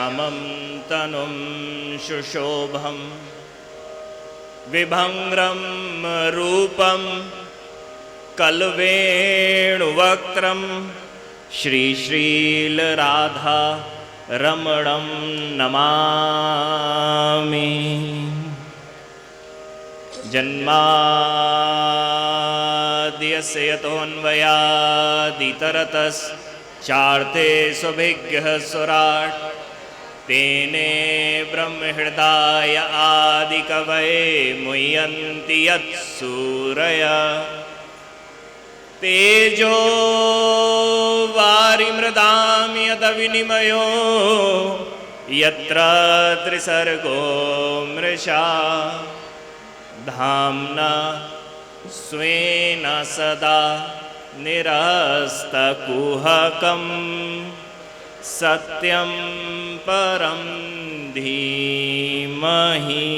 श्यामं तनुं शुशोभं विभंग्रं रूपं कलवेणुवक्त्रं श्रीश्रीलराधा रमणं नमामि। जन्माद्यस्य यतोऽन्वयादितरतश्चार्थे स्वभिज्ञः स्वराट् तेने ब्रह्महृदाय आदिकवये मुह्यन्ति यत्सूरया तेजो वारिमृदां यदविनिमयो यत्र त्रिसर्गो मृषा धाम्ना स्वेन सदा निरस्तकुहकं सत्यं परं धीमहि।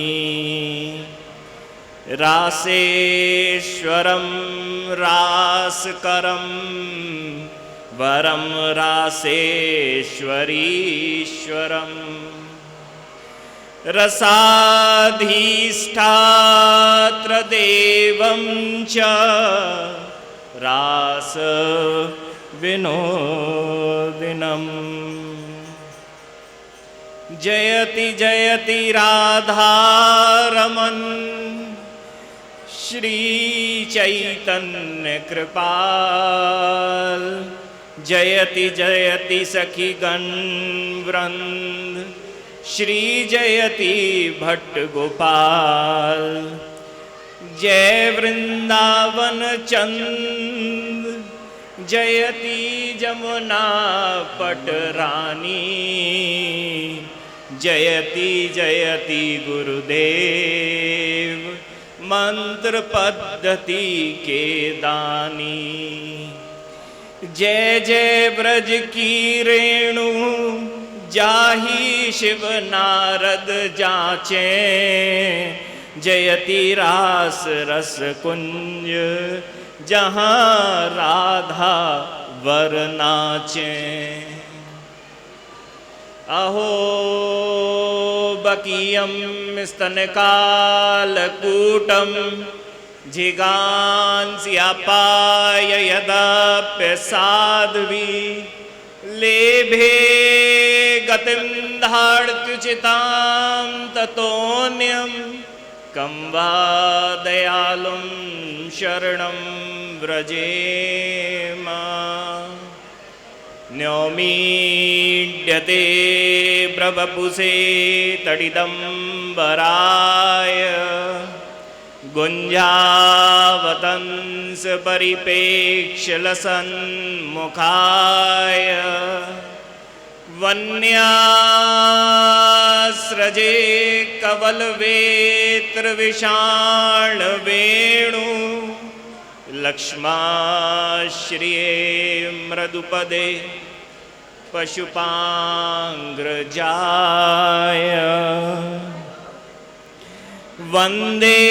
रासेश्वरं रासकरं वरं रासेश्वरीश्वरम् रसाधीष्ठात्र देवं च रास विनोदिनम्। जयति जयति राधारमण श्री चैतन्य कृपाल जयति जयति सखीगण वृंद श्री जयति भट्ट गोपाल। जय वृंदावन चंद जयति जमुना पट रानी जयति जयति गुरुदेव मंत्र पद्धति के दानी। जय जय ब्रज की रेणु जाहि शिव नारद जाचे जयति रास रस कुंज जहाँ राधा वर नाचे। अहो बकीयं स्तनकालकूटं जिगांस्यापाय यदाप्य साध्वी लेभे गतिं धार्त्युचितां ततोऽन्यं कं वा दयालुं शरणं व्रजेम। न्यौमीड्यते प्रवपुषे तडिदम्बराय गुञ्जावतंस परिपेक्ष्यलसन्मुखाय वन्यास्रजे कवलवेत्रविषाणवेणु लक्ष्माश्रिये मृदुपदे पशुपाङ्ग्रजाय वन्दे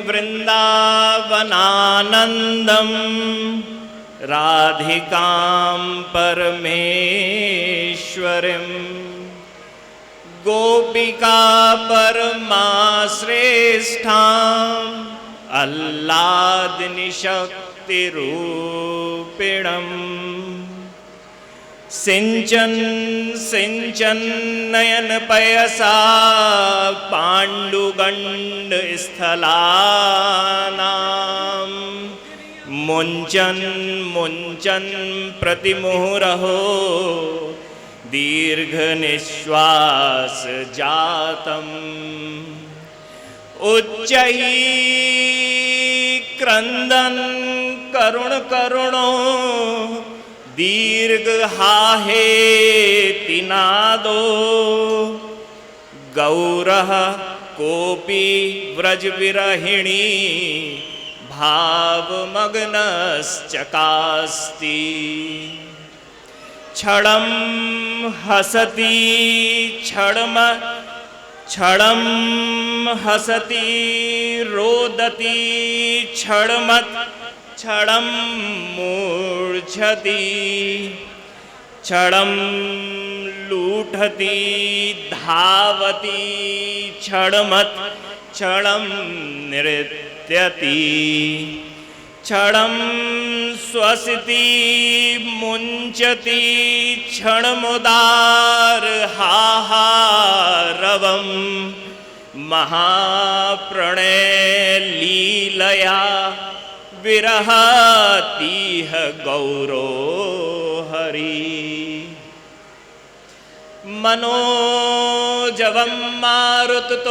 वृन्दावनानन्दं राधिकां परमेश्वरीं गोपिका परमा श्रेष्ठाम् आह्लादिनी शक्तिरूपिणम्। सिंचन सिंचन नयन पयसा पाण्डुगण्ड स्थलानां मुञ्चन मुञ्चन प्रतिमुहुरहो दीर्घ निश्वास जातम्। उच्चैः क्रन्दन् करुण करुणो दीर्घ हाहेति नादो गौरः कोपि व्रजविरहिणी भावमग्नश्चकास्ति। क्षणं हसति क्षणं हसति रोदति क्षणमत् क्षणं मूर्छति क्षणं लूठती धावती क्षणमत क्षणं नृत्यति क्षणं स्वसिति मुञ्चति क्षणमुदार हाहारवं महाप्रणय लीलया विरहतीह गौरो हरि मनोजवं मारुततुल्यवेगं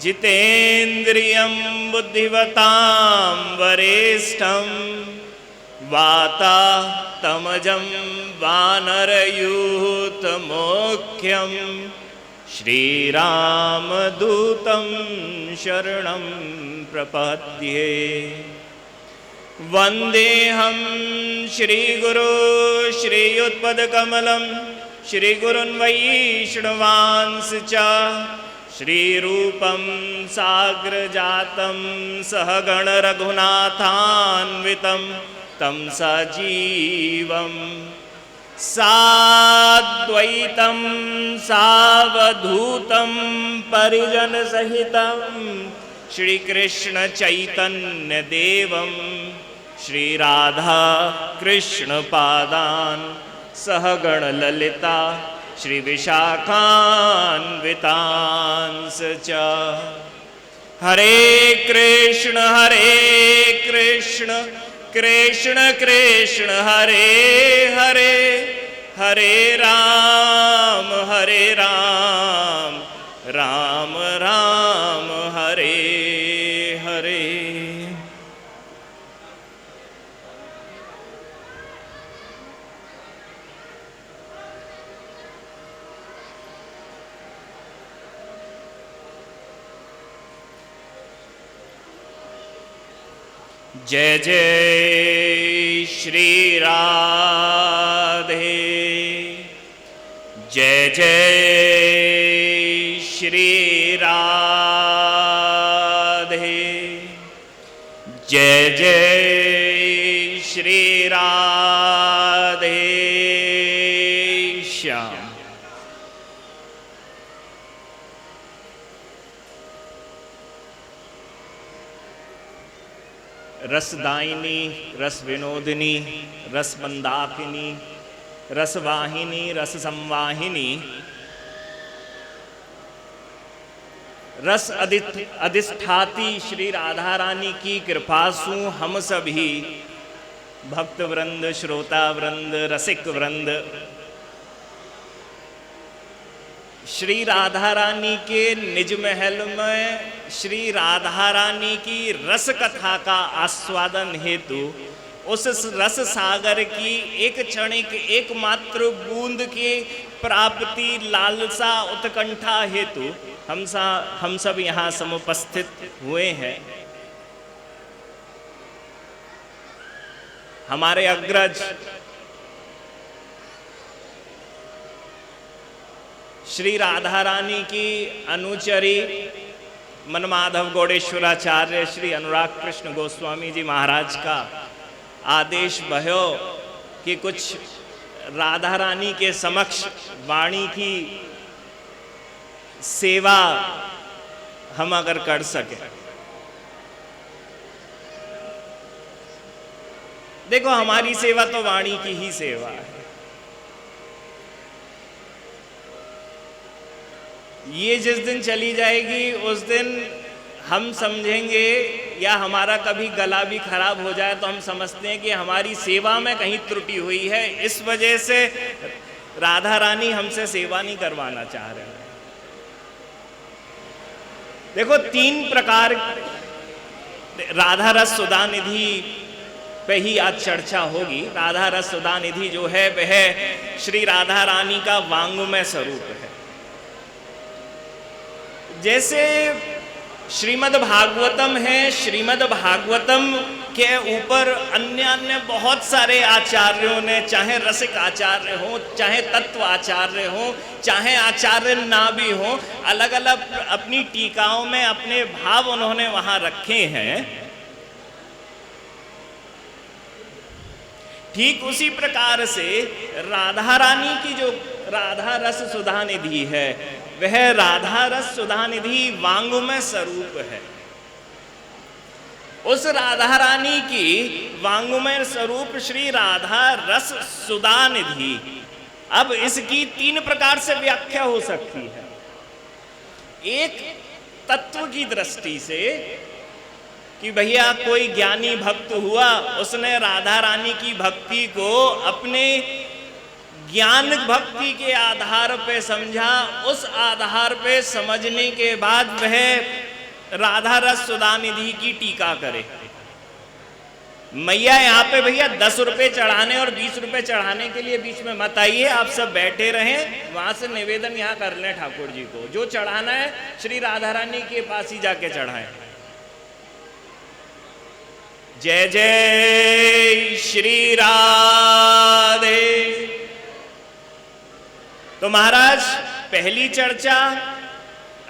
जितेन्द्रियं बुद्धिवतां वरिष्ठं वातात्मजं वानरयूतमुख्यं श्रीरामदूतं शरणं प्रपद्ये वन्देऽहं श्रीगुरो श्रीयुत्पदकमलं श्रीगुरुन् वैष्णवांश्च च श्रीरूपं साग्रजातं सहगण रघुनाथान्वितं तं सजीवं साद्वैतं सावधूतं परिजनसहितं श्रीकृष्ण चैतन्य देवं श्रीराधा कृष्ण पादान् सहगण ललिता श्री विशाखान्वितांस च हरे कृष्ण कृष्ण कृष्ण हरे हरे हरे राम राम राम हरे हरे। जय जय श्री राधे जय जय श्री राधे जय जय श्री राधे श्याम। रसदायिनी रस विनोदिनी रस मंदाकिनी रसवाहिनी रस संवाहिनी रस अधिष्ठाती श्री राधा रानी की कृपा सु हम सभी भक्त वृंद श्रोता वृंद रसिक वृंद श्री राधा रानी के निज महल में श्री राधा रानी की रस कथा का आस्वादन हेतु उस रस सागर की एक क्षणिक एकमात्र बूंद की प्राप्ति लालसा उत्कंठा हेतु हम सब यहाँ समुपस्थित हुए हैं। हमारे अग्रज श्री राधा रानी की अनुचरी मनमाधव गौड़ेश्वराचार्य श्री अनुराग कृष्ण गोस्वामी जी महाराज का आदेश भयो कि कुछ राधा रानी के समक्ष वाणी की सेवा हम अगर कर सके। देखो हमारी सेवा तो वाणी की ही सेवा है। ये जिस दिन चली जाएगी उस दिन हम समझेंगे या हमारा कभी गला भी खराब हो जाए तो हम समझते हैं कि हमारी सेवा में कहीं त्रुटि हुई है, इस वजह से राधा रानी हमसे सेवा नहीं करवाना चाह रहे हैं। देखो तीन प्रकार राधा रस सुधा निधि पे ही आज चर्चा होगी। राधा रस सुधा निधि जो है वह श्री राधा रानी का वांगमय स्वरूप है। जैसे श्रीमद् भागवतम है, श्रीमद् भागवतम के ऊपर अन्य बहुत सारे आचार्यों ने, चाहे रसिक आचार्य हो, चाहे तत्व आचार्य हो, चाहे आचार्य ना भी हो, अलग अलग अपनी टीकाओं में अपने भाव उन्होंने वहां रखे हैं। ठीक उसी प्रकार से राधा रानी की जो राधा रस सुधा निधि है, वह राधा रस सुधा निधि वांगमय स्वरूप है। उस राधा रानी की वांगमय स्वरूप श्री राधा रस सुधा निधि, अब इसकी 3 प्रकार से व्याख्या हो सकती है। एक तत्व की दृष्टि से कि भैया कोई ज्ञानी भक्त हुआ, उसने राधा रानी की भक्ति को अपने ज्ञान भक्ति के आधार पे समझा, उस आधार पे समझने के बाद वह राधा रस सुधा निधि की टीका करे। मैया यहाँ पे भैया 10 रुपए चढ़ाने और 20 रुपए चढ़ाने के लिए बीच में मत आइए, आप सब बैठे रहें, वहां से निवेदन यहाँ कर लें ठाकुर जी को। जो चढ़ाना है श्री राधा रानी के पास ही जाके चढ़ाएं। जय जय श्री राधे। तो महाराज, पहली चर्चा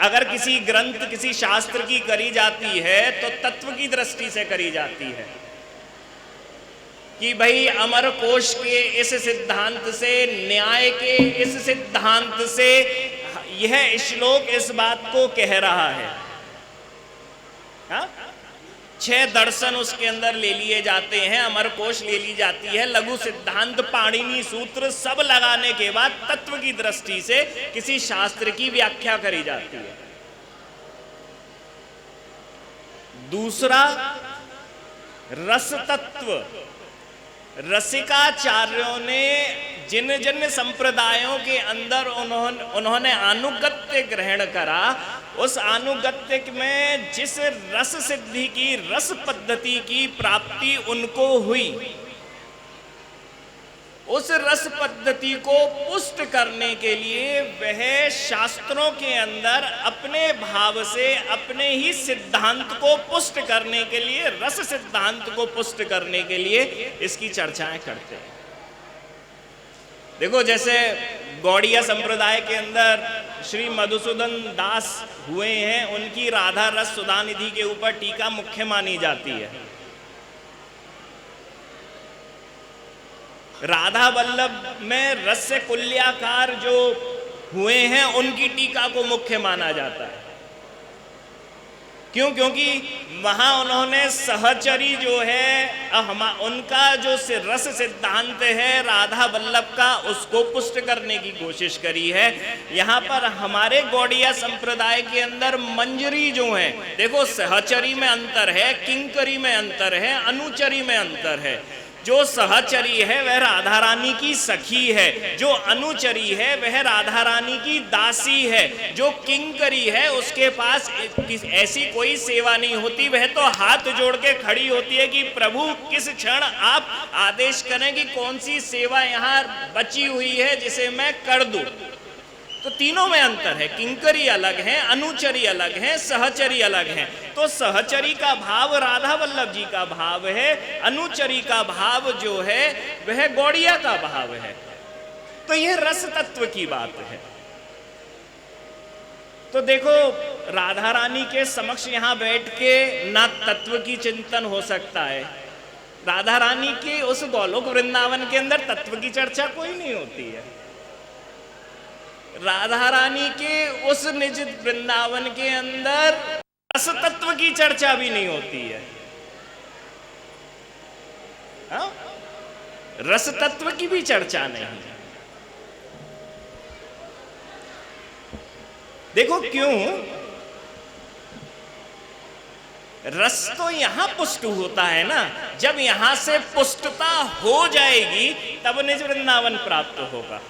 अगर किसी ग्रंथ किसी शास्त्र की करी जाती है तो तत्व की दृष्टि से करी जाती है कि भाई अमर कोश के इस सिद्धांत से, न्याय के इस सिद्धांत से यह श्लोक इस बात को कह रहा है। हा? 6 दर्शन उसके अंदर ले लिए जाते हैं, अमर कोश ले ली जाती है, लघु सिद्धांत, पाणिनि सूत्र सब लगाने के बाद तत्व की दृष्टि से किसी शास्त्र की व्याख्या करी जाती है। दूसरा, रस तत्व। रसिकाचार्यों ने जिन जिन संप्रदायों के अंदर उन्होंने अनुगत्य ग्रहण करा, उस अनुगत्य में जिस रस सिद्धि की, रस पद्धति की प्राप्ति उनको हुई, उस रस पद्धति को पुष्ट करने के लिए वह शास्त्रों के अंदर अपने भाव से अपने ही सिद्धांत को पुष्ट करने के लिए, रस सिद्धांत को पुष्ट करने के लिए इसकी चर्चाएं करते हैं। देखो, जैसे गौड़िया संप्रदाय के अंदर श्री मधुसूदन दास हुए हैं, उनकी राधा रस सुधा निधि के ऊपर टीका मुख्य मानी जाती है। राधा वल्लभ में रस्य कुल्याकार जो हुए हैं, उनकी टीका को मुख्य माना जाता है। क्यों? क्योंकि वहां उन्होंने सहचरी जो है, उनका जो रस सिद्धांत है राधा वल्लभ का, उसको पुष्ट करने की कोशिश करी है। यहाँ पर हमारे गौड़िया संप्रदाय के अंदर मंजरी जो है, देखो सहचरी में अंतर है, किंकरी में अंतर है, अनुचरी में अंतर है। जो सहचरी है वह राधा रानी की सखी है, जो अनुचरी है वह राधा रानी की दासी है, जो किंकरी है उसके पास ऐसी कोई सेवा नहीं होती, वह तो हाथ जोड़ के खड़ी होती है कि प्रभु किस क्षण आप आदेश करें कि कौन सी सेवा यहाँ बची हुई है जिसे मैं कर दूं। तो तीनों में अंतर है, किंकरी अलग है, अनुचरी अलग है, सहचरी अलग है। तो सहचरी का भाव राधा वल्लभ जी का भाव है, अनुचरी का भाव जो है वह गौड़िया का भाव है। तो यह रस तत्व की बात है। तो देखो, राधा रानी के समक्ष यहां बैठ के ना तत्व की चिंतन हो सकता है। राधा रानी के उस गोलोक वृंदावन के अंदर तत्व की चर्चा कोई नहीं होती है। राधा रानी के उस निज वृंदावन के अंदर रस तत्व की चर्चा भी नहीं होती है। हा? रस तत्व की भी चर्चा नहीं है। देखो क्यों? रस तो यहां पुष्ट होता है ना, जब यहां से पुष्टता हो जाएगी तब निज वृंदावन प्राप्त होगा।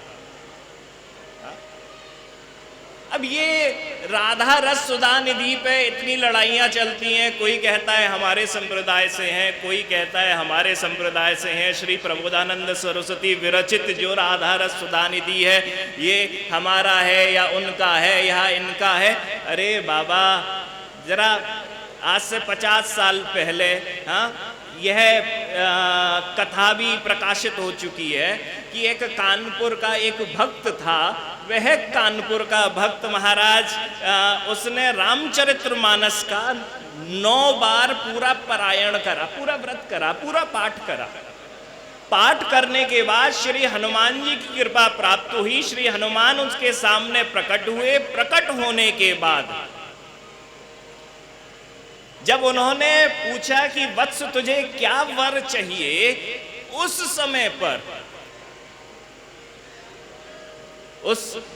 अब ये राधा रस सुधा निधि पे इतनी लड़ाइयाँ चलती हैं, कोई कहता है हमारे संप्रदाय से हैं, कोई कहता है हमारे संप्रदाय से हैं। श्री प्रबोधानंद सरस्वती विरचित जो राधा रस सुधा निधि है, ये हमारा है या उनका है या इनका है। अरे बाबा, जरा आज से 50 साल पहले यह कथा भी प्रकाशित हो चुकी है कि एक कानपुर का एक भक्त था। वह कानपुर का भक्त महाराज, उसने रामचरितमानस का 9 बार पूरा पारायण करा, पूरा व्रत करा, पूरा पाठ करा। पाठ करने के बाद श्री हनुमान जी की कृपा प्राप्त हुई। श्री हनुमान उसके सामने प्रकट हुए। प्रकट होने के बाद जब उन्होंने पूछा कि वत्स तुझे क्या वर चाहिए, उस समय पर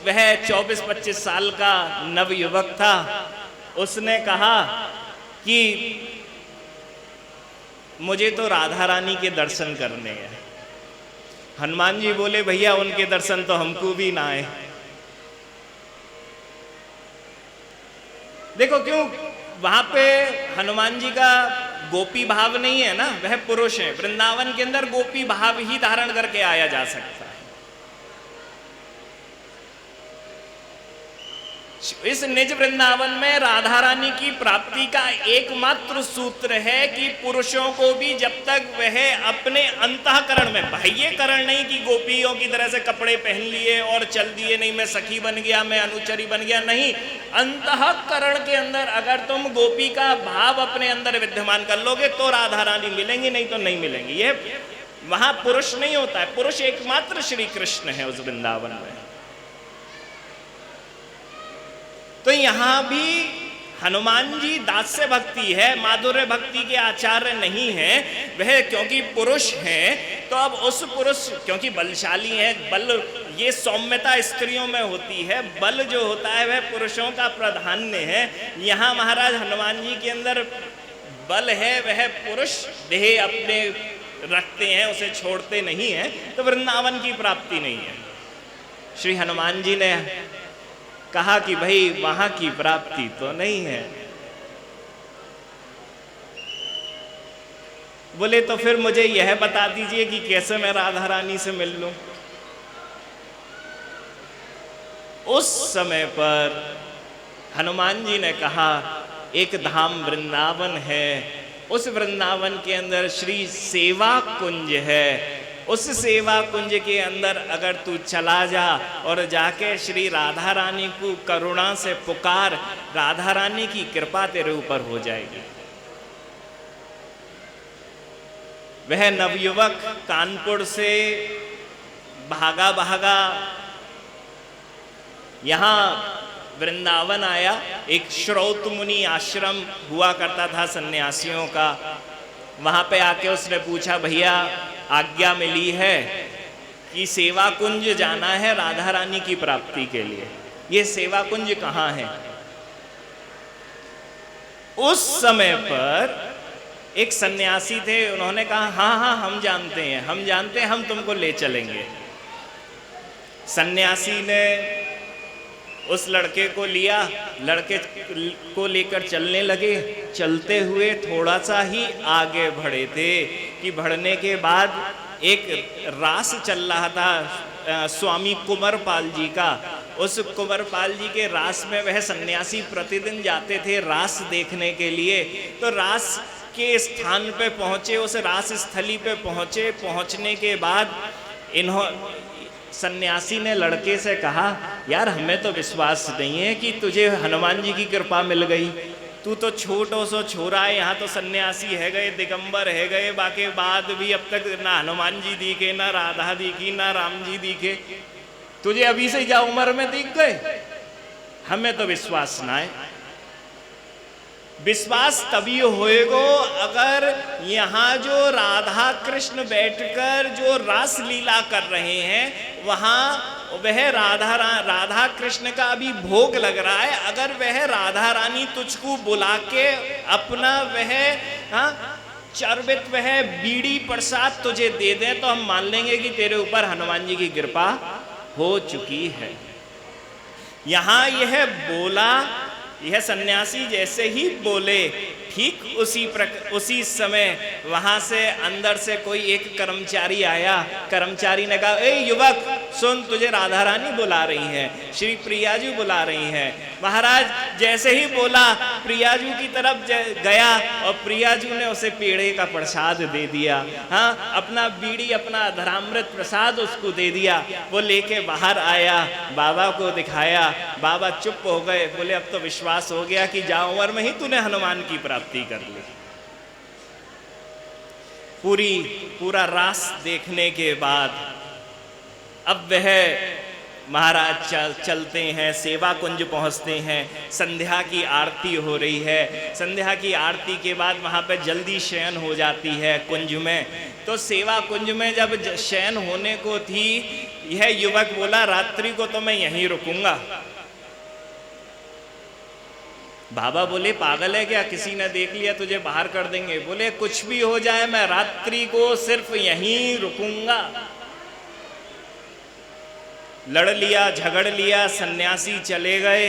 वह 24-25 साल का नवयुवक था। उसने कहा कि मुझे तो राधा रानी के दर्शन करने हैं। हनुमान जी बोले भैया उनके दर्शन तो हमको भी ना आए। देखो क्यों, वहां पे हनुमान जी का गोपी भाव नहीं है ना, वह पुरुष है। वृंदावन के अंदर गोपी भाव ही धारण करके आया जा सकता है। इस निज वृंदावन में राधा रानी की प्राप्ति का एकमात्र सूत्र है कि पुरुषों को भी जब तक वह अपने अंतःकरण में, बाह्य करण नहीं कि गोपियों की तरह से कपड़े पहन लिए और चल दिए, नहीं मैं सखी बन गया, मैं अनुचरी बन गया, नहीं, अंतःकरण के अंदर अगर तुम गोपी का भाव अपने अंदर विद्यमान कर लोगे तो राधा रानी मिलेंगी, नहीं तो नहीं मिलेंगी। ये वहां पुरुष नहीं होता है, पुरुष एकमात्र श्री कृष्ण है उस वृंदावन में। तो यहां भी हनुमान जी दास्य भक्ति है, माधुर्य भक्ति के आचार्य नहीं है वह, क्योंकि पुरुष हैं। तो अब उस पुरुष क्योंकि बलशाली है, बल ये सौम्यता स्त्रियों में होती है, बल जो होता है वह पुरुषों का प्राधान्य है। यहाँ महाराज हनुमान जी के अंदर बल है, वह पुरुष देह अपने रखते हैं, उसे छोड़ते नहीं हैं, तो वृंदावन की प्राप्ति नहीं है। श्री हनुमान जी ने कहा कि भाई वहां की प्राप्ति तो नहीं है। बोले तो फिर मुझे यह बता दीजिए कि कैसे मैं राधा रानी से मिल लूं। उस समय पर हनुमान जी ने कहा एक धाम वृंदावन है, उस वृंदावन के अंदर श्री सेवा कुंज है, उस सेवा कुंज के अंदर अगर तू चला जा और जाके श्री राधा रानी को करुणा से पुकार, राधा रानी की कृपा तेरे ऊपर हो जाएगी। वह नवयुवक कानपुर से भागा भागा यहाँ वृंदावन आया। एक श्रौत मुनि आश्रम हुआ करता था सन्यासियों का, वहां पे आके उसने पूछा भैया आज्ञा मिली है कि सेवा कुंज जाना है राधा रानी की प्राप्ति के लिए, ये सेवा कुंज कहाँ है? उस समय पर एक सन्यासी थे, उन्होंने कहा हाँ हाँ हम जानते हैं, हम जानते हैं, हम तुमको ले चलेंगे। सन्यासी ने उस लड़के को लिया, लड़के को लेकर चलने लगे। चलते हुए थोड़ा सा ही आगे बढ़े थे कि बढ़ने के बाद एक रास चल रहा था स्वामी कुंवरपाल जी का। उस कुंवरपाल जी के रास में वह सन्यासी प्रतिदिन जाते थे रास देखने के लिए। तो रास के स्थान पे पहुँचे, उस रास स्थली पे पहुँचे। पहुँचने के बाद सन्यासी ने लड़के से कहा यार हमें तो विश्वास नहीं है कि तुझे हनुमान जी की कृपा मिल गई, तू तो छोटो सो छोरा है, यहाँ तो सन्यासी है गए, दिगंबर है गए, बाकी बाद भी अब तक ना हनुमान जी दिखे, ना राधा दिखी, ना राम जी दिखे, तुझे अभी से जा उम्र में दिख गए, हमें तो विश्वास ना है। विश्वास तभी होएगो अगर यहाँ जो राधा कृष्ण बैठकर जो रास लीला कर रहे हैं वहाँ वह राधा कृष्ण का अभी भोग लग रहा है। अगर वह राधा रानी तुझको बुला के अपना वह चर्वित वह बीड़ी प्रसाद तुझे दे दे तो हम मान लेंगे कि तेरे ऊपर हनुमान जी की कृपा हो चुकी है। यहाँ यह बोला, यह सन्यासी जैसे ही बोले ठीक उसी समय वहां से अंदर से कोई एक कर्मचारी आया। कर्मचारी ने कहा ए युवक सुन, तुझे राधा रानी बुला रही हैं, श्री प्रियाजू बुला रही हैं। महाराज जैसे ही बोला प्रियाजू की तरफ गया और प्रियाजू ने उसे पेड़े का प्रसाद दे दिया। हाँ, अपना बीड़ी अपना अधरामृत प्रसाद उसको दे दिया। वो लेके बाहर आया, बाबा को दिखाया, बाबा चुप हो गए, बोले अब तो विश्वास हो गया कि जा उम्र में ही तूने हनुमान की प्राप्ति कर ली। पूरा रास देखने के बाद अब वह महाराज चलते हैं, सेवा कुंज पहुंचते हैं। संध्या की आरती हो रही है। संध्या की आरती के बाद वहाँ पे जल्दी शयन हो जाती है कुंज में। तो सेवा कुंज में जब शयन होने को थी, यह युवक बोला रात्रि को तो मैं यहीं रुकूंगा। बाबा बोले पागल है क्या, किसी ने देख लिया तुझे बाहर कर देंगे। बोले कुछ भी हो जाए मैं रात्रि को सिर्फ यहीं रुकूंगा। लड़ लिया, झगड़ लिया, सन्यासी चले गए।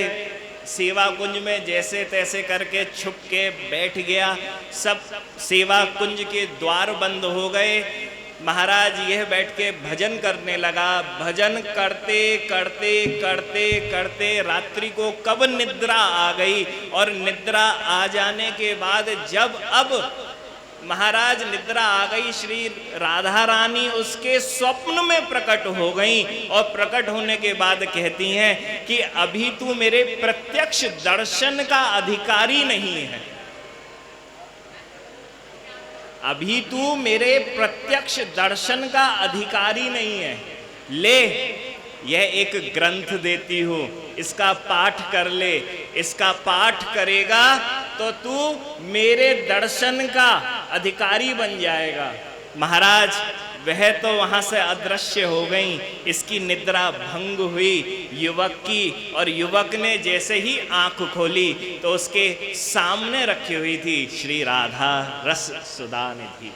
सेवा कुंज में जैसे तैसे करके छुप के बैठ गया। सब सेवा कुंज के द्वार बंद हो गए। महाराज यह बैठ के भजन करने लगा। भजन करते करते करते करते रात्रि को कब निद्रा आ गई। और निद्रा आ जाने के बाद जब अब महाराज निद्रा आ गई, श्री राधा रानी उसके स्वप्न में प्रकट हो गई। और प्रकट होने के बाद कहती हैं कि अभी तू मेरे प्रत्यक्ष दर्शन का अधिकारी नहीं है, अभी तू मेरे प्रत्यक्ष दर्शन का अधिकारी नहीं है। ले, यह एक ग्रंथ देती हूँ, इसका पाठ कर ले। इसका पाठ करेगा तो तू मेरे दर्शन का अधिकारी बन जाएगा। महाराज वह तो वहां से अदृश्य हो गई। इसकी निद्रा भंग हुई युवक की। और युवक ने जैसे ही आंख खोली तो उसके सामने रखी हुई थी श्री राधा रस सुधा निधि।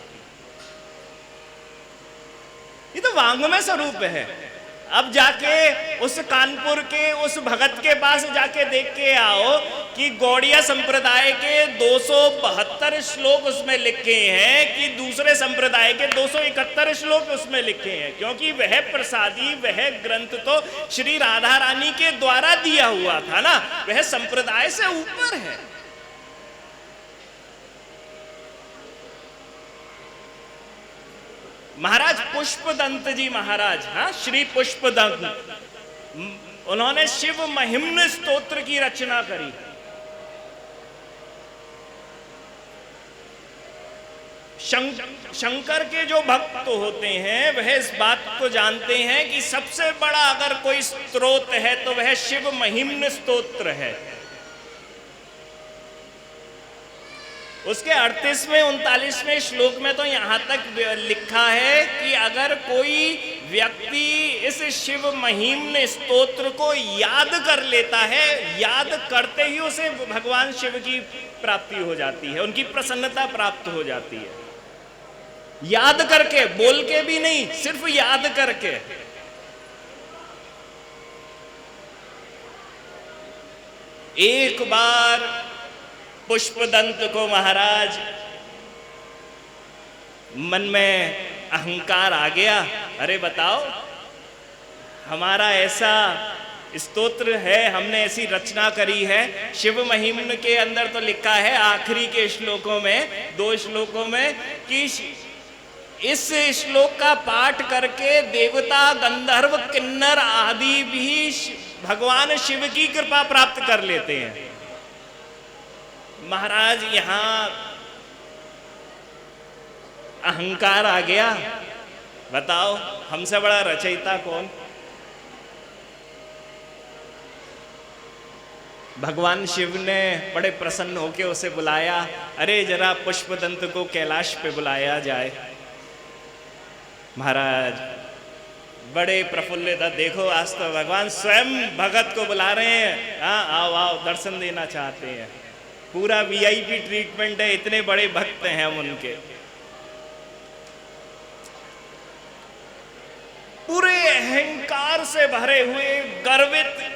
ये तो वांग्मय स्वरूप है। अब जाके उस कानपुर के उस भगत के पास जाके देख के आओ कि गौड़िया संप्रदाय के 272 श्लोक उसमें लिखे हैं कि दूसरे संप्रदाय के 271 श्लोक उसमें लिखे हैं। क्योंकि वह प्रसादी, वह ग्रंथ तो श्री राधा रानी के द्वारा दिया हुआ था ना, वह संप्रदाय से ऊपर है। महाराज पुष्पदंत जी महाराज, हाँ श्री पुष्पदंत, उन्होंने शिव महिम्न स्तोत्र की रचना करी। शंकर के जो भक्त होते हैं वह इस बात को जानते हैं कि सबसे बड़ा अगर कोई स्तोत्र है तो वह शिव महिम्न स्तोत्र है। उसके 38वें 39वें श्लोक में तो यहाँ तक लिखा है कि अगर कोई व्यक्ति इस शिव महिम्न स्तोत्र को याद कर लेता है, याद करते ही उसे भगवान शिव की प्राप्ति हो जाती है, उनकी प्रसन्नता प्राप्त हो जाती है। याद करके, बोल के भी नहीं, सिर्फ याद करके। एक बार पुष्पदंत को महाराज मन में अहंकार आ गया। अरे बताओ, हमारा ऐसा स्तोत्र है, हमने ऐसी रचना करी है। शिव महिम्न के अंदर तो लिखा है आखिरी के श्लोकों में, 2 श्लोकों में, कि इस श्लोक का पाठ करके देवता, गंधर्व, किन्नर आदि भी भगवान शिव की कृपा प्राप्त कर लेते हैं। महाराज यहां अहंकार आ गया। बताओ हमसे बड़ा रचयिता कौन? भगवान शिव ने बड़े प्रसन्न होकर उसे बुलाया। अरे जरा पुष्पदंत को कैलाश पे बुलाया जाए। महाराज बड़े प्रफुल्लित, देखो आज तो भगवान स्वयं भगत को बुला रहे हैं। हाँ आओ आओ, दर्शन देना चाहते हैं। पूरा वीआईपी ट्रीटमेंट है, इतने बड़े भक्त हैं हम उनके। पूरे अहंकार से भरे हुए गर्वित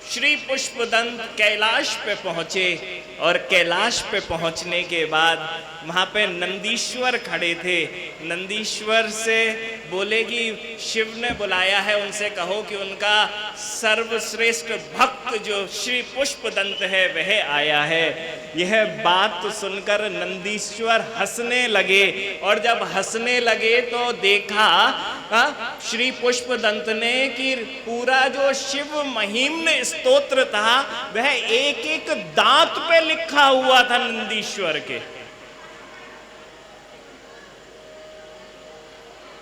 श्री पुष्पदंत कैलाश पे पहुंचे। और कैलाश पे पहुंचने के बाद वहां पे नंदीश्वर खड़े थे। नंदीश्वर से बोले कि शिव ने बुलाया है, उनसे कहो कि उनका सर्वश्रेष्ठ भक्त जो श्री पुष्पदंत है वह आया है। यह बात सुनकर नंदीश्वर हंसने लगे। और जब हंसने लगे तो देखा श्री पुष्पदंत ने कि पूरा जो शिव महिम्न स्तोत्र था वह एक एक दांत पे लिखा हुआ था नंदीश्वर के।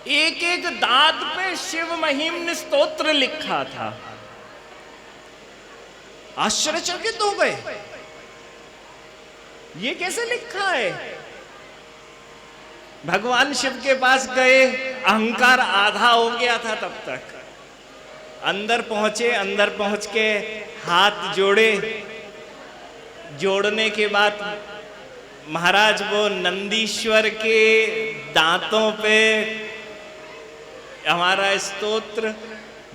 एक एक दांत पे शिव महिम्न स्तोत्र लिखा था। आश्चर्यचकित हो गए, ये कैसे लिखा है? भगवान शिव के पास गए, अहंकार आधा हो गया था तब तक। अंदर पहुंचे, अंदर पहुंच के हाथ जोड़े। जोड़ने के बाद महाराज वो नंदीश्वर के दांतों पे हमारा स्तोत्र,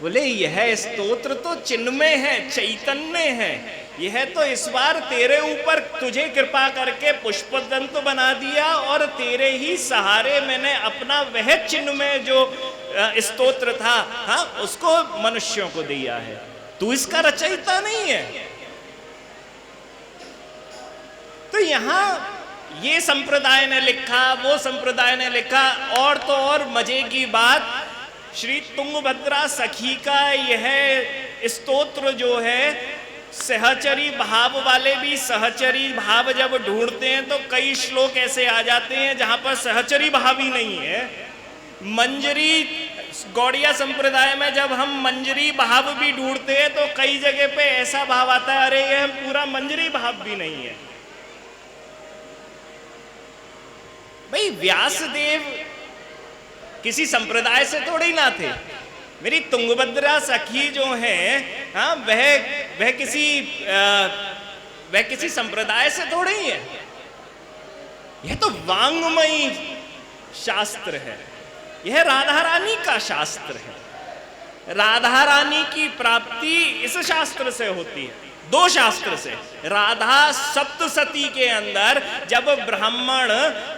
बोले यह स्तोत्र तो चिन्मय है, चैतन्य है, यह तो इस बार तेरे ऊपर तुझे कृपा करके पुष्पदंत बना दिया और तेरे ही सहारे मैंने अपना वह चिन्मय जो स्तोत्र था, हाँ, उसको मनुष्यों को दिया है। तू इसका रचयिता नहीं है। तो यहां ये संप्रदाय ने लिखा, वो संप्रदाय ने लिखा, और तो और मजे की बात, श्री तुंगभद्रा सखी का यह स्तोत्र जो है, सहचरी भाव वाले भी सहचरी भाव जब ढूंढते हैं तो कई श्लोक ऐसे आ जाते हैं जहां पर सहचरी भाव ही नहीं है। मंजरी गौड़िया संप्रदाय में जब हम मंजरी भाव भी ढूंढते हैं तो कई जगह पे ऐसा भाव आता है, अरे यह पूरा मंजरी भाव भी नहीं है। भाई व्यासदेव किसी संप्रदाय से थोड़े ना थे। मेरी तुंगभद्रा सखी जो है, हाँ, वह किसी संप्रदाय से थोड़े ही है। यह तो वांग्मयी शास्त्र है, यह राधा रानी का शास्त्र है। राधा रानी की प्राप्ति इस शास्त्र से होती है, दो शास्त्र से। राधा सप्तसती के अंदर जब ब्राह्मण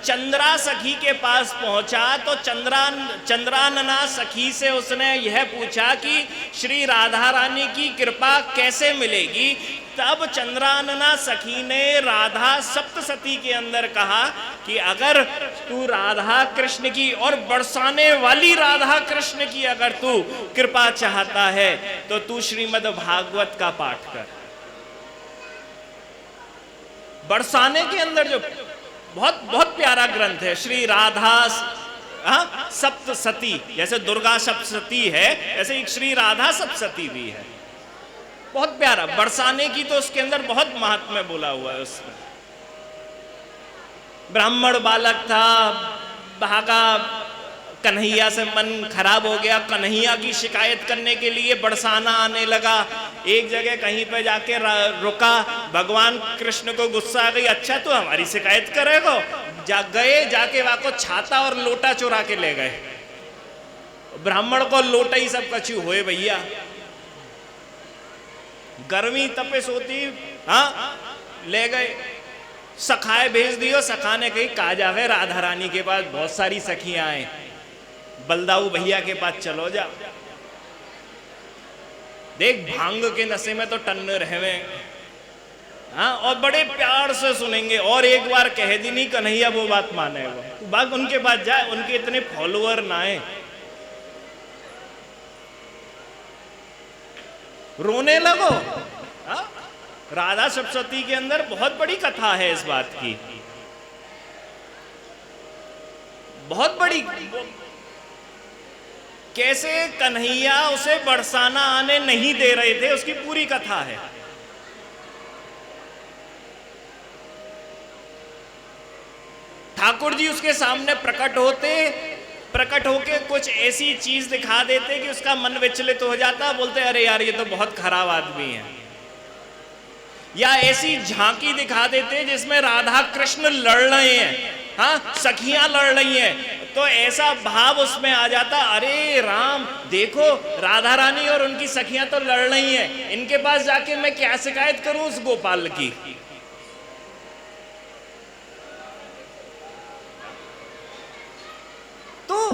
चंद्रा सखी के पास पहुंचा तो चंद्रानना सखी से उसने यह पूछा कि श्री राधा रानी की कृपा कैसे मिलेगी। तब चंद्रानना सखी ने राधा सप्तसती के अंदर कहा कि अगर तू राधा कृष्ण की और बरसाने वाली राधा कृष्ण की अगर तू कृपा चाहता है तो तू श्रीमद् भागवत का पाठ कर। बरसाने के अंदर जो बहुत बहुत प्यारा ग्रंथ है, श्री राधा सप्तसती, जैसे दुर्गा सप्तसती है ऐसे एक श्री राधा सप्तसती भी है, बहुत प्यारा। बरसाने की तो उसके अंदर बहुत महात्म्य बोला हुआ है। उसमें ब्राह्मण बालक था, भागा, कन्हैया से मन खराब हो गया, कन्हैया की शिकायत करने के लिए बरसाना आने लगा। एक जगह कहीं पे जाके रुका, भगवान कृष्ण को गुस्सा आ गई, अच्छा तो हमारी शिकायत करेगा। जाके वहां को छाता और लोटा चुरा के ले गए। ब्राह्मण को लोटा ही सब कछु होए भैया, गर्मी तपिश होती, हाँ, ले गए। सखाए भेज दियो, सखा ने कही कहा जावे राधा रानी के पास बहुत सारी सखियां आए, बलदाऊ भैया के पास चलो जा, देख भांग के नशे में तो टन्न रहे, हाँ, और बड़े प्यार से सुनेंगे। और एक बार कह दी नहीं कन्हैया वो बात माने, वो बाग उनके पास जाए, उनके इतने फॉलोअर ना आए, रोने लगो। हाँ? राधा सप्तसती के अंदर बहुत बड़ी कथा है इस बात की, बहुत बड़ी। कैसे कन्हैया उसे बरसाना आने नहीं दे रहे थे, उसकी पूरी कथा है। ठाकुर जी उसके सामने प्रकट होके कुछ ऐसी चीज दिखा देते कि उसका मन विचलित हो जाता, बोलते अरे यार ये तो बहुत खराब आदमी है। या ऐसी झांकी दिखा देते जिसमें राधा कृष्ण लड़ रहे हैं, हाँ, सखियां लड़ रही हैं, तो ऐसा भाव उसमें आ जाता, अरे राम देखो राधा रानी और उनकी सखियां तो लड़ रही हैं, इनके पास जाके मैं क्या शिकायत करूं उस गोपाल की। तो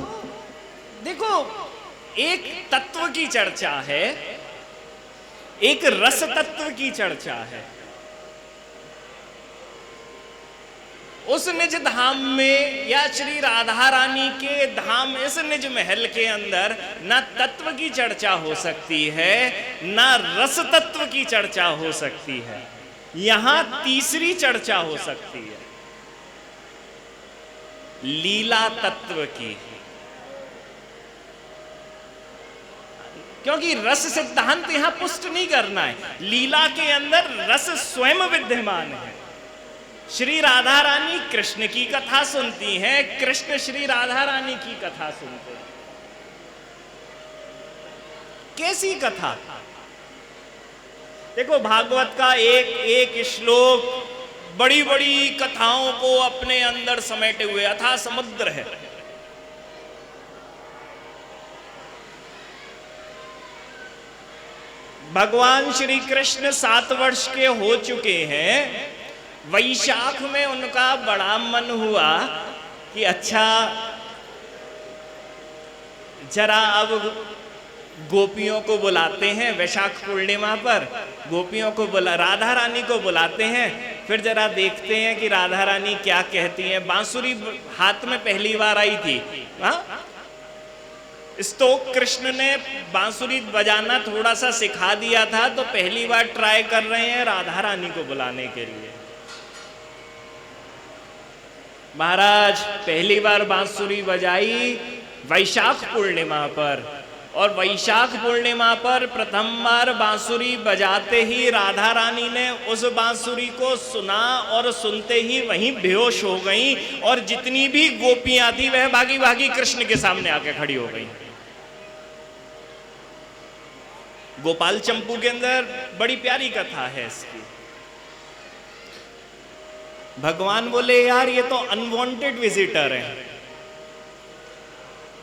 देखो, एक तत्व की चर्चा है, एक रस तत्व की चर्चा है। उस निज धाम में या श्री राधा रानी के धाम, इस निज महल के अंदर ना तत्व की चर्चा हो सकती है, ना रस तत्व की चर्चा हो सकती है। यहां तीसरी चर्चा हो सकती है, लीला तत्व की। क्योंकि रस सिद्धांत यहां पुष्ट नहीं करना है, लीला के अंदर रस स्वयं विद्यमान है। श्री राधा रानी कृष्ण की कथा सुनती हैं, कृष्ण श्री राधा रानी की कथा सुनते हैं। कैसी कथा? देखो, भागवत का एक एक श्लोक बड़ी बड़ी कथाओं को अपने अंदर समेटे हुए अथाह समुद्र है। भगवान श्री कृष्ण 7 वर्ष के हो चुके हैं। वैशाख में उनका बड़ा मन हुआ कि अच्छा, जरा अब गोपियों को बुलाते हैं। वैशाख पूर्णिमा पर गोपियों को राधा रानी को बुलाते हैं, फिर जरा देखते हैं कि राधा रानी क्या कहती हैं। बांसुरी हाथ में पहली बार आई थी। स्तोक कृष्ण ने बांसुरी बजाना थोड़ा सा सिखा दिया था, तो पहली बार ट्राई कर रहे हैं राधा रानी को बुलाने के लिए। महाराज पहली बार बांसुरी बजाई वैशाख पूर्णिमा पर, और वैशाख पूर्णिमा पर प्रथम बार बांसुरी बजाते ही राधा रानी ने उस बांसुरी को सुना और सुनते ही वहीं बेहोश हो गई, और जितनी भी गोपियां थी वह भागी भागी कृष्ण के सामने आके खड़ी हो गई। गोपाल चंपू के अंदर बड़ी प्यारी कथा है इसकी। भगवान बोले, यार ये तो अनवांटेड विजिटर है।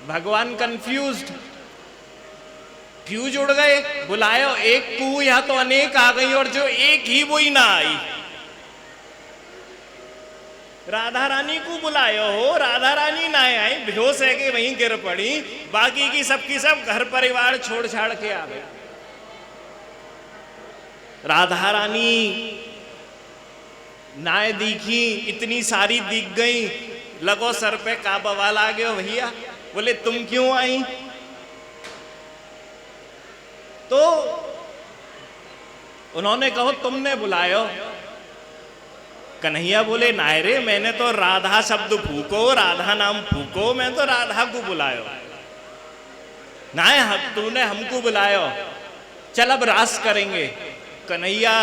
भगवान कंफ्यूज्ड, फ्यूज उड़ गए। बुलायो एक कू, यहां तो अनेक आ गई, और जो एक ही वही ना आई। राधा रानी को बुलायो हो, राधा रानी ना आई, बेहोश है कि वहीं गिर पड़ी। बाकी की सब घर परिवार छोड़ छाड़ के आ गए। राधा रानी नाय दिखी, इतनी सारी दिख गई, लगो सर पे का बवाल आ गयो भैया। बोले तुम क्यों आई? तो उन्होंने कहो तुमने बुलायो। कन्हैया बोले, नाय रे, मैंने तो राधा शब्द फूको, राधा नाम फूको, मैं तो राधा को बुलायो। नाय तूने हमको बुलायो, चल अब रास करेंगे। कन्हैया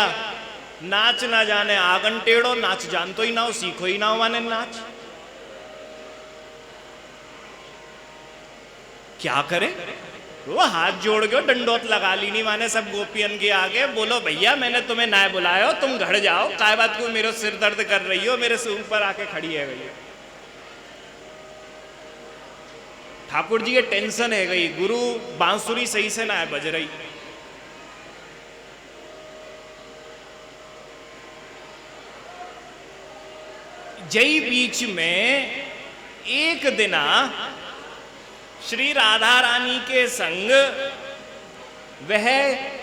नाच ना जाने आंगन टेढ़ो, नाच जानतो ही ना हो, सीखो ही ना हो माने नाच। क्या करे? वो हाथ जोड़ के डंडोत लगा ली नहीं माने सब गोपियन के आगे। बोलो भैया मैंने तुम्हें ना बुलाया, तुम घर जाओ, काय बात को मेरे सिर दर्द कर रही हो, मेरे से ऊपर आके खड़ी है गई। ठाकुर जी ये टेंशन है गई, गुरु बांसुरी सही से ना बज रही। जय बीच में एक दिना श्री राधा रानी के संग वह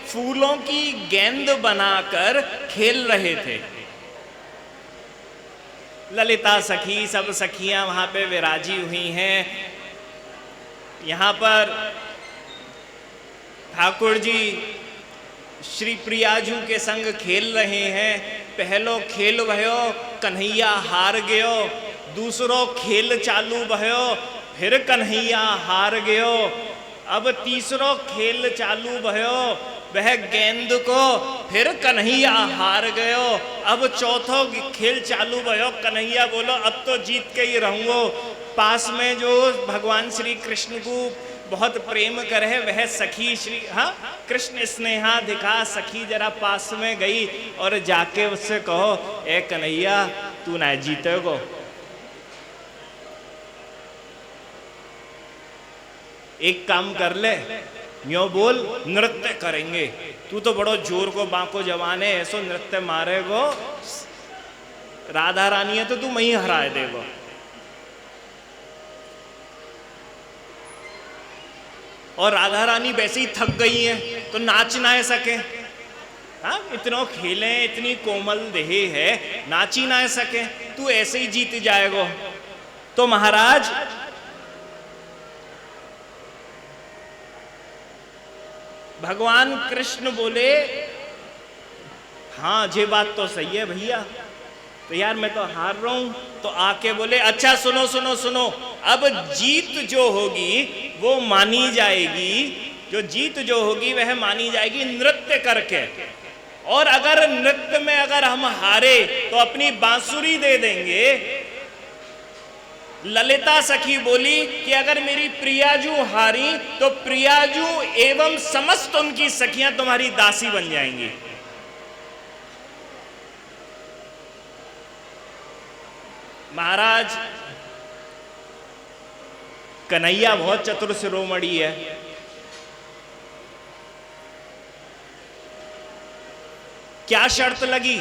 फूलों की गेंद बनाकर खेल रहे थे। ललिता सखी सब सखियां वहां पे विराजी हुई हैं। यहां पर ठाकुर जी श्री प्रियाजू के संग खेल रहे हैं। पहलो खेल भयो, कन्हैया हार गयो। दूसरो खेल चालू भयो, फिर कन्हैया हार गयो। अब तीसरो खेल चालू भयो, वह गेंद को फिर कन्हैया हार गयो। अब चौथो खेल चालू भयो, कन्हैया बोलो अब तो जीत के ही रहूंगो। पास में जो भगवान श्री कृष्ण को बहुत प्रेम करे वह सखी श्री कृष्ण स्नेहा दिखा सखी जरा पास में गई और जाके उससे कहो, ए कन्हैया तू ना जीतेगो। एक काम कर ले, यो बोल नृत्य करेंगे। तू तो बड़ो जोर को बांको जवाने, ऐसो नृत्य मारेगो, राधा रानी है तो तू वहीं हराए देगो। और राधा रानी वैसे ही थक गई है तो नाच ना सके। हाँ, इतनो खेले, इतनी कोमल देह है, नाची ना सके, तू ऐसे ही जीत जाएगो। तो महाराज भगवान कृष्ण बोले, हाँ ये बात तो सही है भैया, तो यार मैं तो हार रहा हूं। तो आके बोले, अच्छा सुनो सुनो सुनो, अब जीत जो होगी वो मानी जाएगी जो जीत जो होगी वह मानी जाएगी नृत्य करके। और अगर नृत्य में अगर हम हारे तो अपनी बांसुरी दे देंगे। ललिता सखी बोली कि अगर मेरी प्रियाजू हारी तो प्रियाजू एवं समस्त उनकी सखियां तुम्हारी दासी बन जाएंगी। महाराज कन्हैया बहुत चतुर शिरोमणि है। क्या शर्त लगी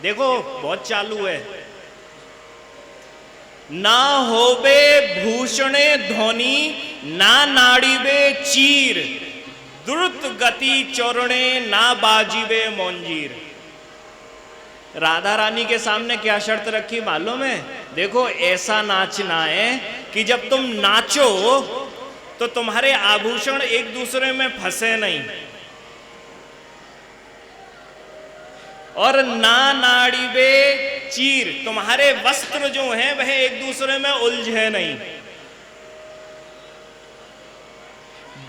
देखो, बहुत चालू है। ना होबे भूषणे ध्वनि ना नाड़ीबे चीर, द्रुत गति चोरणे ना बाजीबे मोंजीर। राधा रानी के सामने क्या शर्त रखी मालूम है? देखो ऐसा नाचना है कि जब तुम नाचो तो तुम्हारे आभूषण एक दूसरे में फंसे नहीं, और ना नाड़ीबे चीर, तुम्हारे वस्त्र जो हैं वह एक दूसरे में उलझे नहीं।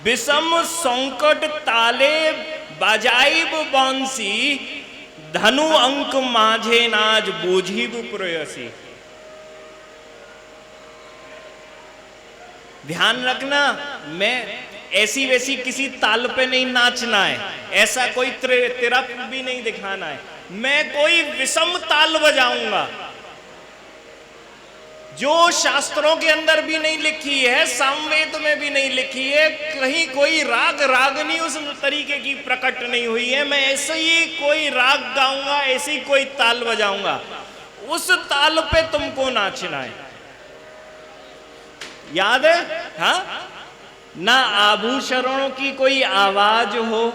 विषम संकट ताले बजाइब बांसी, धनु अंक माझे नाज बोझीब प्रेयसी। ध्यान रखना, मैं ऐसी वैसी किसी ताल पे नहीं नाचना है, ऐसा कोई तिरप भी नहीं दिखाना है। मैं कोई विषम ताल बजाऊंगा जो शास्त्रों के अंदर भी नहीं लिखी है, सामवेद में भी नहीं लिखी है, कहीं कोई राग रागनी उस तरीके की प्रकट नहीं हुई है। मैं ऐसे ही कोई राग गाऊंगा, ऐसी कोई ताल बजाऊंगा, उस ताल पे तुमको नाचना है। याद है? हाँ, ना आभूषणों की कोई आवाज हो,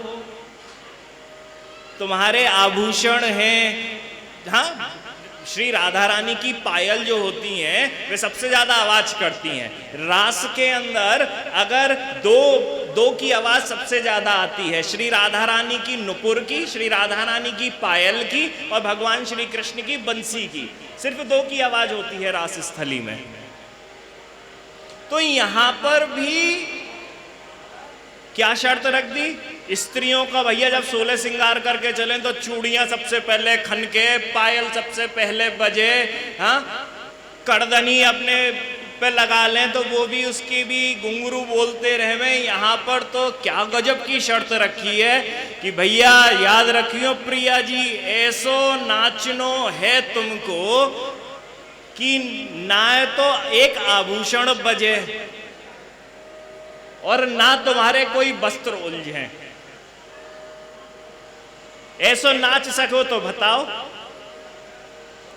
तुम्हारे आभूषण हैं। हाँ, श्री राधा रानी की पायल जो होती हैं वे सबसे ज्यादा आवाज करती हैं। रास के अंदर अगर दो की आवाज सबसे ज्यादा आती है, श्री राधा रानी की नुपुर की, श्री राधा रानी की पायल की, और भगवान श्री कृष्ण की बंसी की, सिर्फ 2 की आवाज होती है रास स्थली में। तो यहां पर भी क्या शर्त रख दी? स्त्रियों का भैया जब 16 श्रृंगार करके चले तो चूड़ियां सबसे पहले खनके, पायल सबसे पहले बजे, हाँ, करदनी अपने पे लगा लें तो वो भी उसकी भी घुंघरू बोलते रहे। यहाँ पर तो क्या गजब की शर्त रखी है कि भैया याद रखियो प्रिया जी, ऐसो नाचनो है तुमको कि ना तो एक आभूषण बजे और ना तुम्हारे कोई वस्त्र उलझे। ऐसो नाच सको तो बताओ,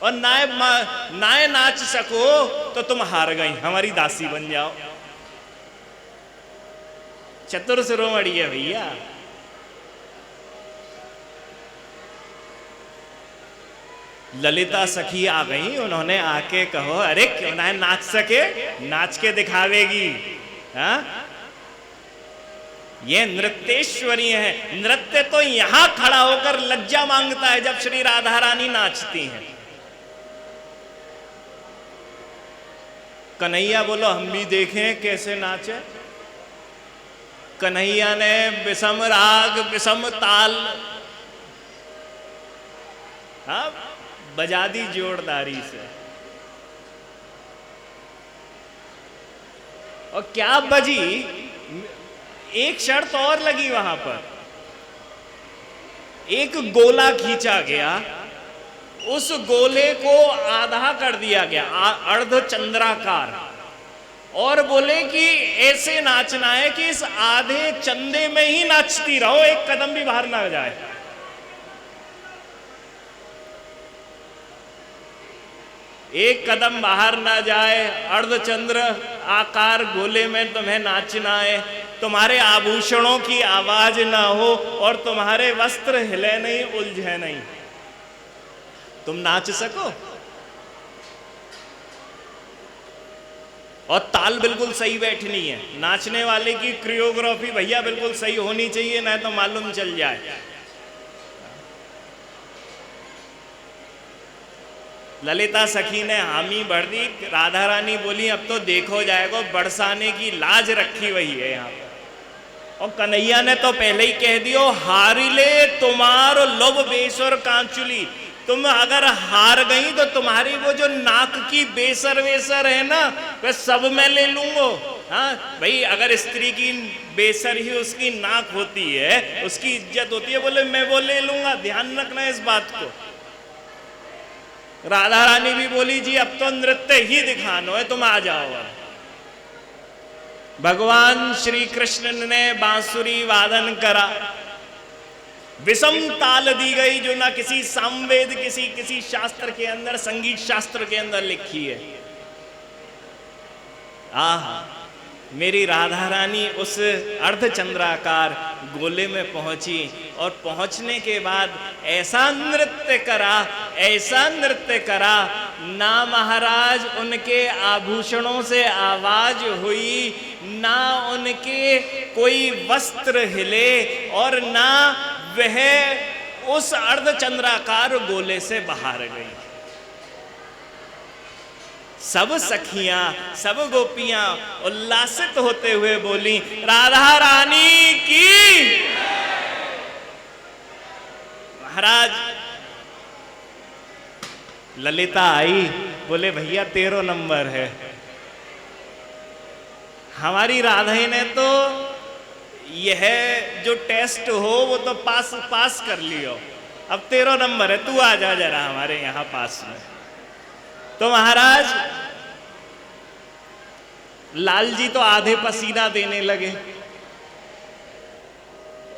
और नाए नाच सको तो तुम हार गई, हमारी दासी बन जाओ। चतुर शिरोमणि है भैया। ललिता सखी आ गई, उन्होंने आके कहो अरे क्यों ना नाच सके, नाच के दिखावेगी। हाँ, ये नृत्येश्वरी है। नृत्य तो यहां खड़ा होकर लज्जा मांगता है जब श्री राधा रानी नाचती हैं। कन्हैया बोलो हम भी देखें कैसे नाचे। कन्हैया ने विषम राग विषम ताल, हाँ, बजा दी जोरदारी से। और क्या बजी, एक शर्त और लगी वहां पर। एक गोला खींचा गया, उस गोले को आधा कर दिया गया, अर्ध चंद्राकार, और बोले कि ऐसे नाचना है कि इस आधे चंदे में ही नाचती रहो, एक कदम भी बाहर ना जाए। एक कदम बाहर ना जाए, अर्धचंद्र आकार गोले में तुम्हें नाचना है। तुम्हारे आभूषणों की आवाज ना हो और तुम्हारे वस्त्र हिले नहीं, उलझे नहीं, तुम नाच सको। और ताल बिल्कुल सही बैठनी है। नाचने वाले की क्रियोग्राफी भैया बिल्कुल सही होनी चाहिए, ना तो मालूम चल जाए। ललिता सखी ने हामी भर दी। राधा रानी बोली अब तो देखो जाएगा, बरसाने की लाज रखी हुई है यहाँ पर। और कन्हैया ने तो पहले ही कह दियो, हारिले तुम्हारो लोभ बेसर कांचुली, तुम अगर हार गई तो तुम्हारी वो जो नाक की बेसर वेसर है ना, वह सब मैं ले लूंगो। हाँ भाई, अगर स्त्री की बेसर ही उसकी नाक होती है, उसकी इज्जत होती है, बोले मैं वो ले लूंगा। ध्यान रखना इस बात को। राधा रानी भी बोली, जी अब तो नृत्य ही दिखानो है, तुम आ जाओ। भगवान श्री कृष्ण ने बांसुरी वादन करा, विषम ताल दी गई, जो ना किसी सामवेद किसी शास्त्र के अंदर, संगीत शास्त्र के अंदर लिखी है। आह, मेरी राधा रानी उस अर्धचंद्राकार गोले में पहुंची, और पहुंचने के बाद ऐसा नृत्य करा ना महाराज उनके आभूषणों से आवाज हुई, ना उनके कोई वस्त्र हिले, और ना वह उस अर्धचंद्राकार गोले से बाहर गई। सब सखियां, सब गोपियां उल्लासित होते हुए बोली, राधा रानी की। महाराज ललिता आई, बोले भैया 13 नंबर है। हमारी राधा ने तो यह जो टेस्ट हो वो तो पास कर लियो, अब 13 नंबर है, तू आ जा जरा हमारे यहाँ पास में। तो महाराज लाल जी तो आधे पसीना देने लगे,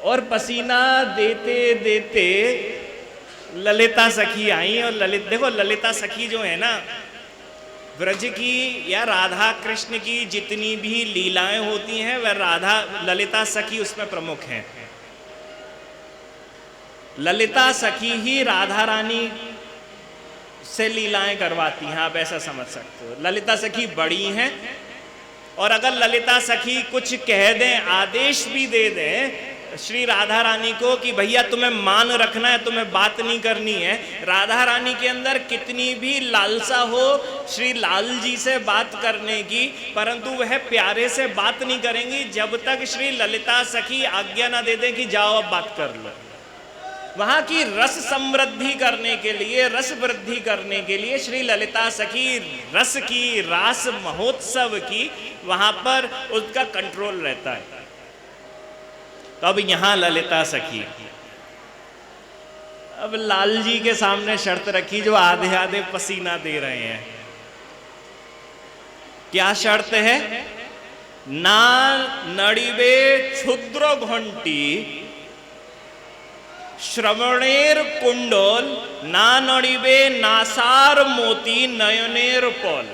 और पसीना देते देते ललिता सखी आई। और देखो ललिता सखी जो है ना, ब्रज की या राधा कृष्ण की जितनी भी लीलाएं होती हैं, वह ललिता सखी उसमें प्रमुख हैं। ललिता सखी ही राधा रानी से लीलाएं करवाती हैं, आप ऐसा समझ सकते हो। ललिता सखी बड़ी हैं, और अगर ललिता सखी कुछ कह दें, आदेश भी दे दें श्री राधा रानी को कि भैया तुम्हें मान रखना है, तुम्हें बात नहीं करनी है, राधा रानी के अंदर कितनी भी लालसा हो श्री लाल जी से बात करने की, परंतु वह प्यारे से बात नहीं करेंगी जब तक श्री ललिता सखी आज्ञा ना दे दें कि जाओ अब बात कर लो। वहां की रस समृद्धि करने के लिए, रस वृद्धि करने के लिए श्री ललिता सखी रस की, रास महोत्सव की वहां पर उसका कंट्रोल रहता है। तो अब यहां ललिता सखी अब लाल जी के सामने शर्त रखी, जो आधे आधे पसीना दे रहे हैं। क्या शर्त है? ना नड़िबे क्षुद्र घंटी श्रवणेर कुंडल, ना नड़िबे नासार मोती नयनेर पल।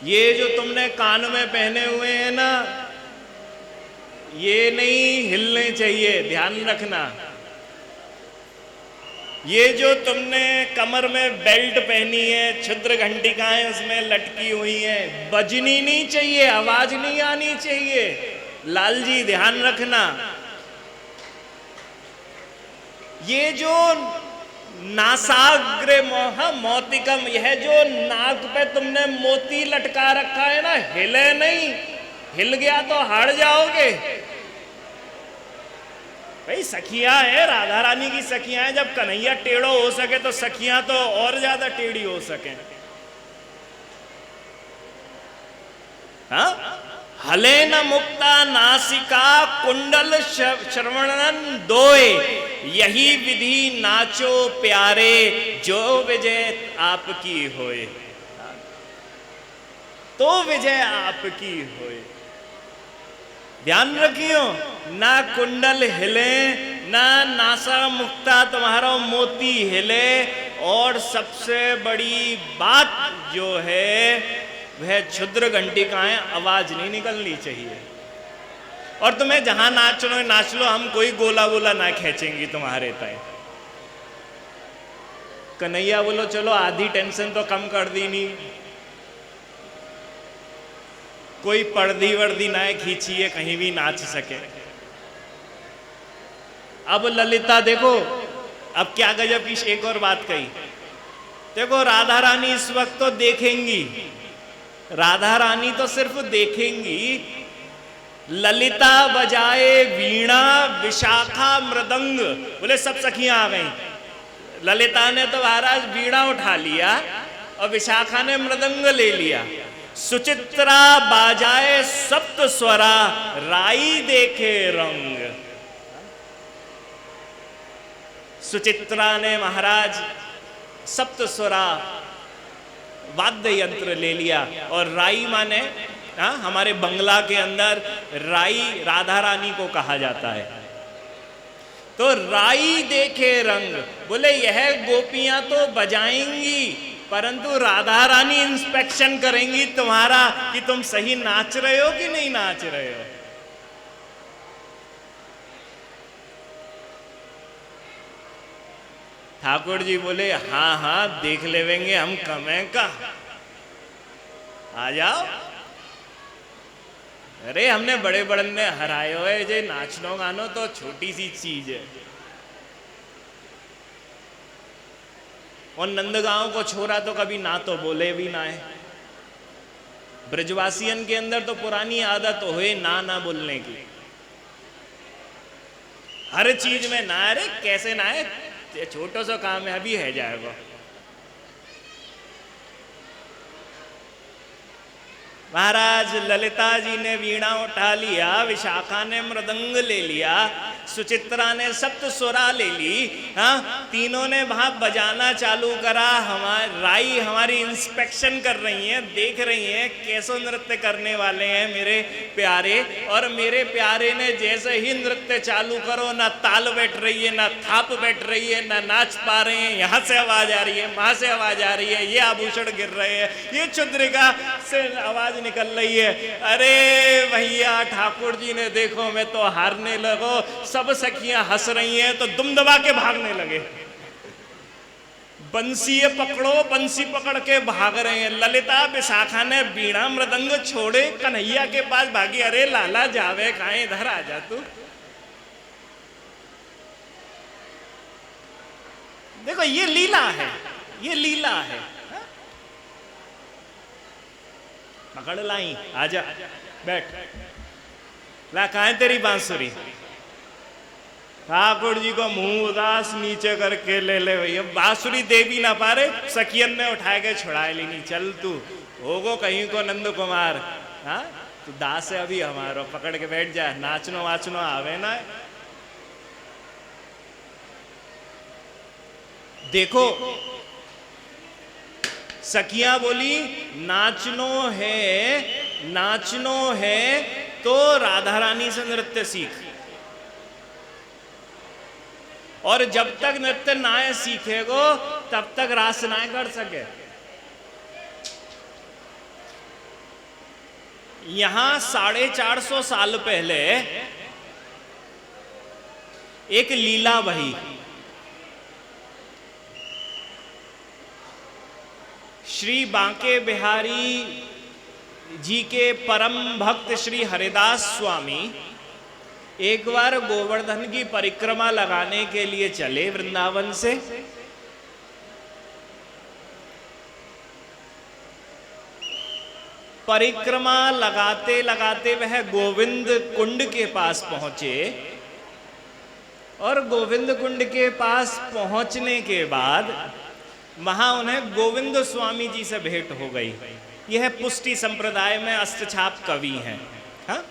ये जो तुमने कान में पहने हुए हैं ना, ये नहीं हिलने चाहिए, ध्यान रखना। ये जो तुमने कमर में बेल्ट पहनी है, छिद्र घंटिकाएं उसमें लटकी हुई हैं, बजनी नहीं चाहिए, आवाज नहीं आनी चाहिए। लाल जी ध्यान रखना। ये जो नासाग्र मोतिकम, यह जो नाक पे तुमने मोती लटका रखा है ना, हिले नहीं, हिल गया तो हार जाओगे। भाई सखियां है, राधा रानी की सखियां हैं, जब कन्हैया टेढ़ो हो सके तो सखियां तो और ज्यादा टेढ़ी हो सके। हाँ, हले न मुक्ता नासिका कुंडल श्रवणन दोए, यही विधि नाचो प्यारे, जो विजय आपकी होए, तो विजय आपकी होए। ध्यान रखियो, ना कुंडल हिले, ना नासा मुक्ता तुम्हारा मोती हिले, और सबसे बड़ी बात जो है वह क्षुद्र घंटिकाएं आवाज नहीं निकलनी चाहिए। और तुम्हें जहां नाच लो, हम कोई गोला वोला ना खींचेंगी तुम्हारे तय। कन्हैया बोलो चलो आधी टेंशन तो कम कर दी नहीं, कोई पर्दी वर्दी ना खींचिए, कहीं भी नाच सके। अब ललिता देखो, अब क्या गजब की एक और बात कही। देखो राधा रानी इस वक्त तो देखेंगी, राधा रानी तो सिर्फ देखेंगी, ललिता बजाए वीणा विशाखा मृदंग, बोले सब सखियां आ गई। ललिता ने तो महाराज वीणा उठा लिया और विशाखा ने मृदंग ले लिया। सुचित्रा बाजाए सप्त स्वरा, राई देखे रंग। सुचित्रा ने महाराज सप्त स्वरा वाद्य यंत्र ले लिया, और राई माने हमारे बंगला के अंदर राई राधा रानी को कहा जाता है। तो राई देखे रंग, बोले यह गोपियां तो बजाएंगी परंतु राधा रानी इंस्पेक्शन करेंगी तुम्हारा कि तुम सही नाच रहे हो कि नहीं नाच रहे हो। ठाकुर जी बोले हाँ हाँ देख लेवेंगे हम, कमें का आ जाओ। अरे हमने बड़े बड़े ने हराए हुए, जे नाचनो गानो तो छोटी सी चीज है। और नंदगांव को छोड़ा तो कभी ना तो बोले भी ना है। ब्रजवासियन के अंदर तो पुरानी आदत हुए ना बोलने की, हर चीज में ना। अरे कैसे ना है, छोटो सा काम है अभी है जाएगा। महाराज ललिता जी ने वीणा उठा लिया, विशाखा ने मृदंग ले लिया, सुचित्रा ने सप्त स्वरा ले ली। हाँ, तीनों ने वहां बजाना चालू करा। हमारी राई हमारी इंस्पेक्शन कर रही है, देख रही है कैसो नृत्य करने वाले हैं मेरे प्यारे। और मेरे प्यारे ने जैसे ही नृत्य चालू करो, ना ताल बैठ रही है, ना थाप बैठ रही है, ना नाच पा रहे हैं। यहाँ से आवाज आ रही है, वहां से आवाज आ रही है, ये आभूषण गिर रहे हैं, ये चुद्रिका से आवाज निकल रही है। अरे भैया ठाकुर जी ने देखो मैं तो हारने लगो, सब सखियां हंस रही हैं तो दुम दबा के भागने लगे। बंसी पकड़ो, बंसी पकड़ के भाग रहे हैं। ललिता विशाखा ने बीणा मृदंग छोड़े, कन्हैया के पास भागी। अरे लाला जावे कहां, इधर आ जा तू। देखो ये लीला है, ये लीला है। पकड़ लाई, आजा बैठ, ला कहां है तेरी बांसुरी। ठाकुर जी को मुंह उदास नीचे करके ले भैया, बांसुरी दे भी ना पा रहे, सखियन ने उठा के छुड़ाए लेनी। चल तू होगो कहीं को नंद कुमार, हाँ तू दास है अभी हमारो, पकड़ के बैठ जा, नाचनो वाचनो आवे ना। देखो सखियां बोली नाचनो है तो राधा रानी से नृत्य सीख, और जब तक नृत्य ना सीखेगो तब तक रास ना कर सके। यहां 450 साल पहले एक लीला बही। श्री बांके बिहारी जी के परम भक्त श्री हरिदास स्वामी एक बार गोवर्धन की परिक्रमा लगाने के लिए चले वृंदावन से। परिक्रमा लगाते लगाते वह गोविंद कुंड के पास पहुंचे, और गोविंद कुंड के पास पहुंचने के बाद वहां उन्हें गोविंद स्वामी जी से भेंट हो गई। यह पुष्टि संप्रदाय में अष्टछाप कवि हैं। हाँ?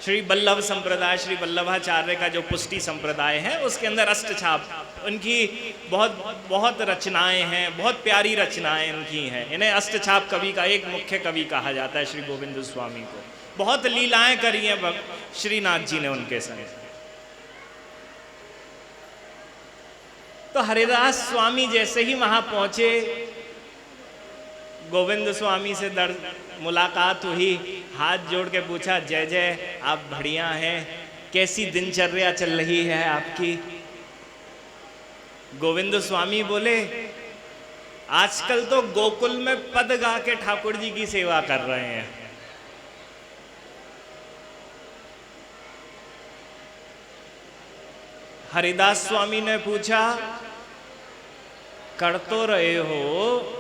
श्री वल्लभ संप्रदाय, श्री वल्लभाचार्य का जो पुष्टि संप्रदाय है उसके अंदर अष्टछाप, उनकी बहुत बहुत रचनाएं हैं, बहुत प्यारी रचनाएं उनकी हैं। इन्हें अष्टछाप कवि का एक मुख्य कवि कहा जाता है श्री गोविंद स्वामी को। बहुत लीलाएं करी हैं श्रीनाथ जी ने उनके संग। तो हरिदास स्वामी जैसे ही वहां पहुंचे, गोविंद स्वामी से मुलाकात हुई, हाथ जोड़ के पूछा, जय जय, आप बढ़िया हैं, कैसी दिनचर्या चल रही है आपकी। गोविंद स्वामी बोले, आजकल तो गोकुल में पद गा के ठाकुर जी की सेवा कर रहे हैं। हरिदास स्वामी ने पूछा, कर तो रहे हो,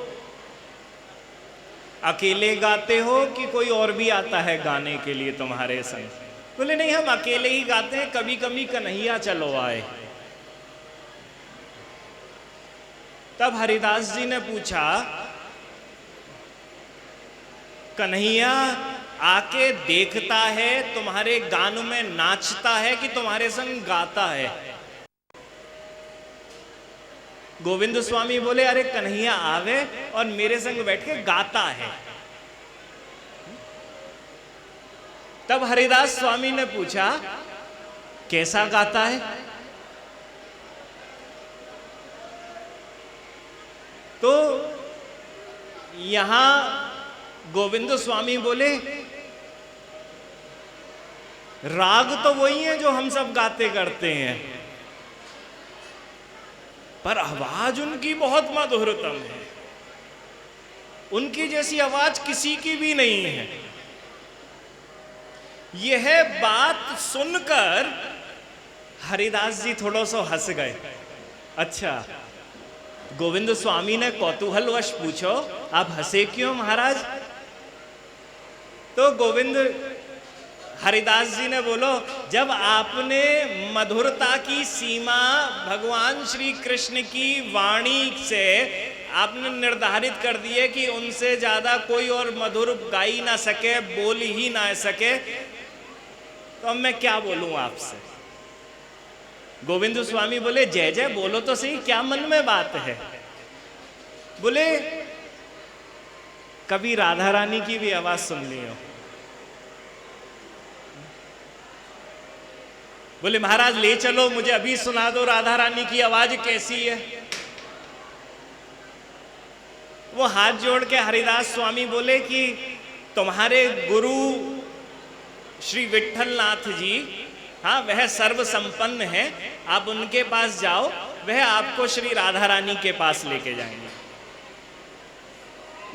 अकेले गाते हो कि कोई और भी आता है गाने के लिए तुम्हारे संग? बोले नहीं, हम अकेले ही गाते हैं, कभी कभी कन्हैया चलो आए। तब हरिदास जी ने पूछा, कन्हैया आके देखता है, तुम्हारे गान में नाचता है कि तुम्हारे संग गाता है? गोविंद स्वामी बोले, अरे कन्हैया आवे और मेरे संग बैठ के गाता है। तब हरिदास स्वामी ने पूछा, कैसा गाता है? तो यहां गोविंद स्वामी बोले, राग तो वही है जो हम सब गाते करते हैं, पर आवाज उनकी बहुत मधुरतम है। उनकी जैसी आवाज किसी की भी नहीं है। यह बात सुनकर हरिदास जी थोड़ा सा हंस गए। अच्छा, गोविंद स्वामी ने कौतूहलवश पूछो, आप हंसे क्यों महाराज? तो गोविंद हरिदास जी ने बोलो, जब आपने मधुरता की सीमा भगवान श्री कृष्ण की वाणी से आपने निर्धारित कर दी है कि उनसे ज्यादा कोई और मधुर गा ही ना सके, बोल ही ना सके, तो अब मैं क्या बोलूं आपसे? गोविंद स्वामी बोले, जय जय बोलो तो सही, क्या मन में बात है? बोले, कभी राधा रानी की भी आवाज सुन लियो। बोले, महाराज ले चलो, मुझे अभी सुना दो राधा रानी की आवाज कैसी है। वो हाथ जोड़ के हरिदास स्वामी बोले कि तुम्हारे गुरु श्री विट्ठलनाथ जी, हाँ, वह सर्व संपन्न है, आप उनके पास जाओ, वह आपको श्री राधा रानी के पास लेके जाएंगे।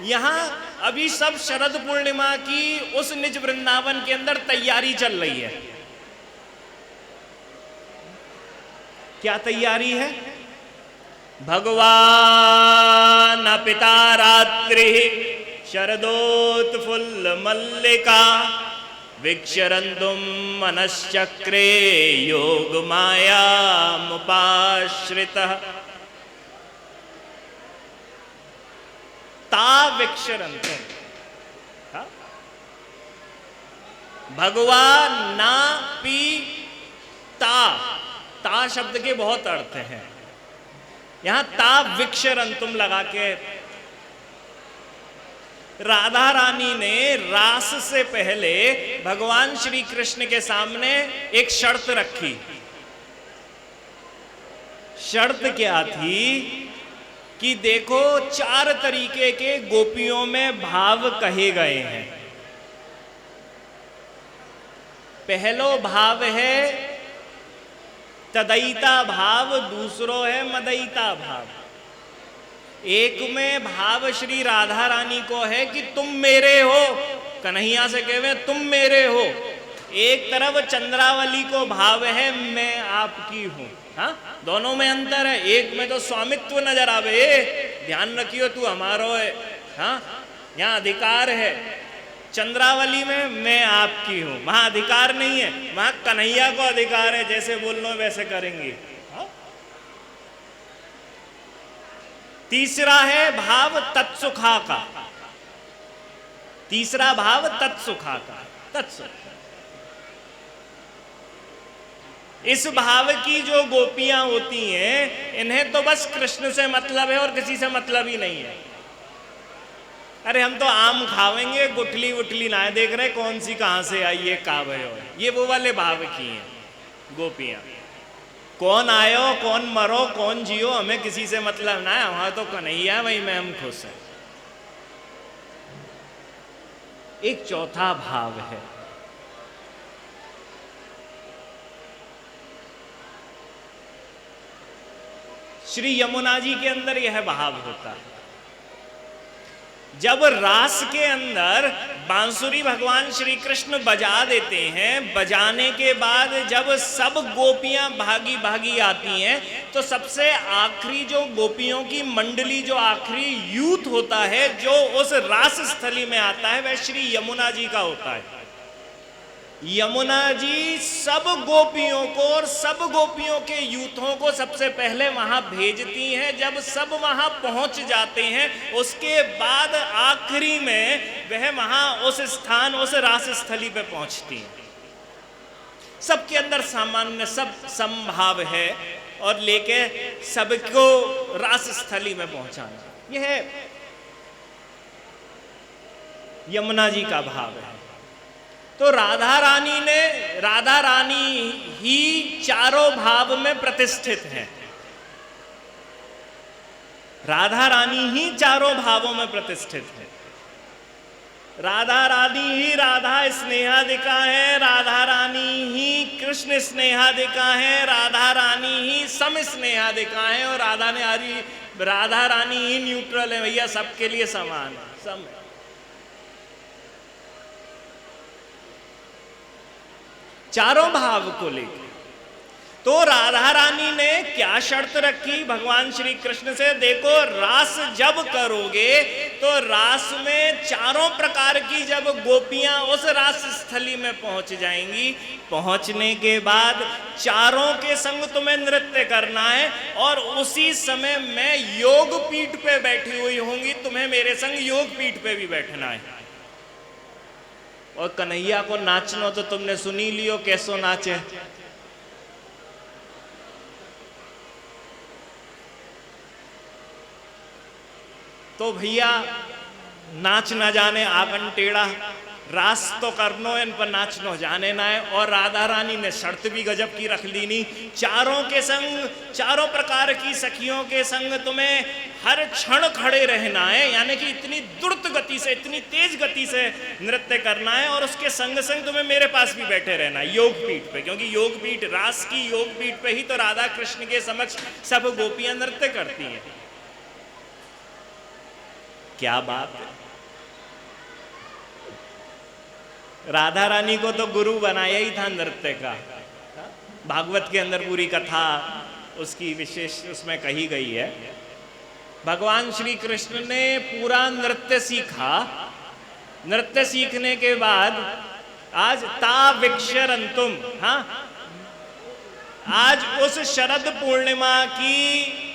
यहां अभी सब शरद पूर्णिमा की उस निज वृंदावन के अंदर तैयारी चल रही है। क्या तैयारी है? भगवान पिता रात्रि शरदोत्फुल्ल मल्लिका विक्षरन्तुम मनश्चक्रे योग माया मुपाश्रितः ता विक्षरन्तुम। भगवान ना पी ता, ता शब्द के बहुत अर्थ हैं। यहां ता विक्षरन्तुम लगा के राधा रानी ने रास से पहले भगवान श्री कृष्ण के सामने एक शर्त रखी। शर्त क्या थी कि देखो, 4 तरीके के गोपियों में भाव कहे गए हैं। पहलो भाव है तदयिता भाव, दूसरो है मदयिता भाव। एक में भाव श्री राधा रानी को है कि तुम मेरे हो, कन्हैया से कहे तुम मेरे हो। एक तरफ चंद्रावली को भाव है मैं आपकी हूं। हाँ, दोनों में अंतर है। एक में तो स्वामित्व नजर आवे, ध्यान रखियो तू हमारो है, हाँ, यहाँ अधिकार है। चंद्रावली में मैं आपकी हूं, वहां अधिकार नहीं है, वहां कन्हैया को अधिकार है, जैसे बोलना वैसे करेंगे। तीसरा है भाव तत्सुखा का। तीसरा भाव तत्सुखा का, तत्सुख। इस भाव की जो गोपियां होती हैं, इन्हें तो बस कृष्ण से मतलब है और किसी से मतलब ही नहीं है। अरे हम तो आम खावेंगे, गुठली वुठली ना देख रहे कौन सी कहां से आई है, कावे हो। ये वो वाले भाव की हैं गोपियां। कौन आयो, कौन मरो, कौन जियो, हमें किसी से मतलब ना है, वहां तो कन्हैया, वही में हम खुश हैं। एक चौथा भाव है श्री यमुना जी के अंदर यह भाव होता है। जब रास के अंदर बांसुरी भगवान श्री कृष्ण बजा देते हैं, बजाने के बाद जब सब गोपियां भागी भागी आती हैं, तो सबसे आखिरी जो गोपियों की मंडली, जो आखिरी यूथ होता है जो उस रास स्थली में आता है, वह श्री यमुना जी का होता है। यमुना जी सब गोपियों को और सब गोपियों के यूथों को सबसे पहले वहां भेजती हैं। जब सब वहां पहुंच जाते हैं, उसके बाद आखिरी में वह वहां उस स्थान, उस रास स्थली पे पहुंचती हैं। सबके अंदर सामान्य सब संभाव है और लेके सबको रास स्थली में पहुंचाना, यह यमुना जी का भाव है। तो राधा रानी ही चारों भाव में प्रतिष्ठित है। राधा रानी ही चारों भावों में प्रतिष्ठित है। राधा रानी ही राधा स्नेहादिका है, राधा रानी ही कृष्ण स्नेहादिका है, राधा रानी ही सम स्नेहादिका है, और राधा रानी ही न्यूट्रल है। भैया सबके लिए समान है, सम है। चारों भाव को लेकर तो राधा रानी ने क्या शर्त रखी भगवान श्री कृष्ण से? देखो, रास जब करोगे तो रास में चारों प्रकार की जब गोपियां उस रास स्थली में पहुंच जाएंगी, पहुंचने के बाद चारों के संग तुम्हें नृत्य करना है, और उसी समय मैं योग पीठ पे बैठी हुई होंगी, तुम्हें मेरे संग योग पीठ पे भी बैठना है। और कन्हैया को नाचनो तो तुमने सुनी लियो कैसो नाचे। तो भैया नाच ना जाने आंगन टेढ़ा, रास तो करनो इन पर नाचनो जाने ना है। और राधा रानी ने शर्त भी गजब की रख ली नी, चारों के संग, चारों प्रकार की सखियों के संग तुम्हें हर क्षण खड़े रहना है, यानी कि इतनी द्रुत गति से, इतनी तेज गति से नृत्य करना है, और उसके संग संग तुम्हें मेरे पास भी बैठे रहना है योग पीठ पे, क्योंकि योग पीठ, रास की योग पीठ पे ही तो राधा कृष्ण के समक्ष सब गोपियां नृत्य करती हैं। क्या बात है! राधा रानी को तो गुरु बनाया ही था नृत्य का। भागवत के अंदर पूरी कथा उसकी विशेष उसमें कही गई है। भगवान श्री कृष्ण ने पूरा नृत्य सीखा। नृत्य सीखने के बाद आज ताविक्षरंतुम, हाँ, आज उस शरद पूर्णिमा की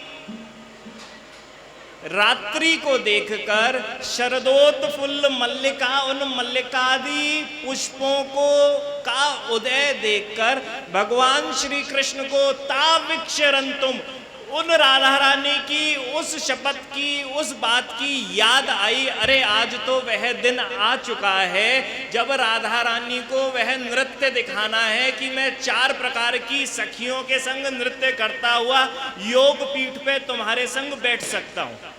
रात्रि को देखकर, शरदोत्फुल्ल मल्लिका, उन मल्लिकादि पुष्पों को का उदय देखकर भगवान श्री कृष्ण को ताविक्षरंतुम, उन राधा रानी की उस शपथ की, उस बात की याद आई। अरे आज तो वह दिन आ चुका है जब राधा रानी को वह नृत्य दिखाना है कि मैं 4 प्रकार की सखियों के संग नृत्य करता हुआ योग पीठ पे तुम्हारे संग बैठ सकता हूं।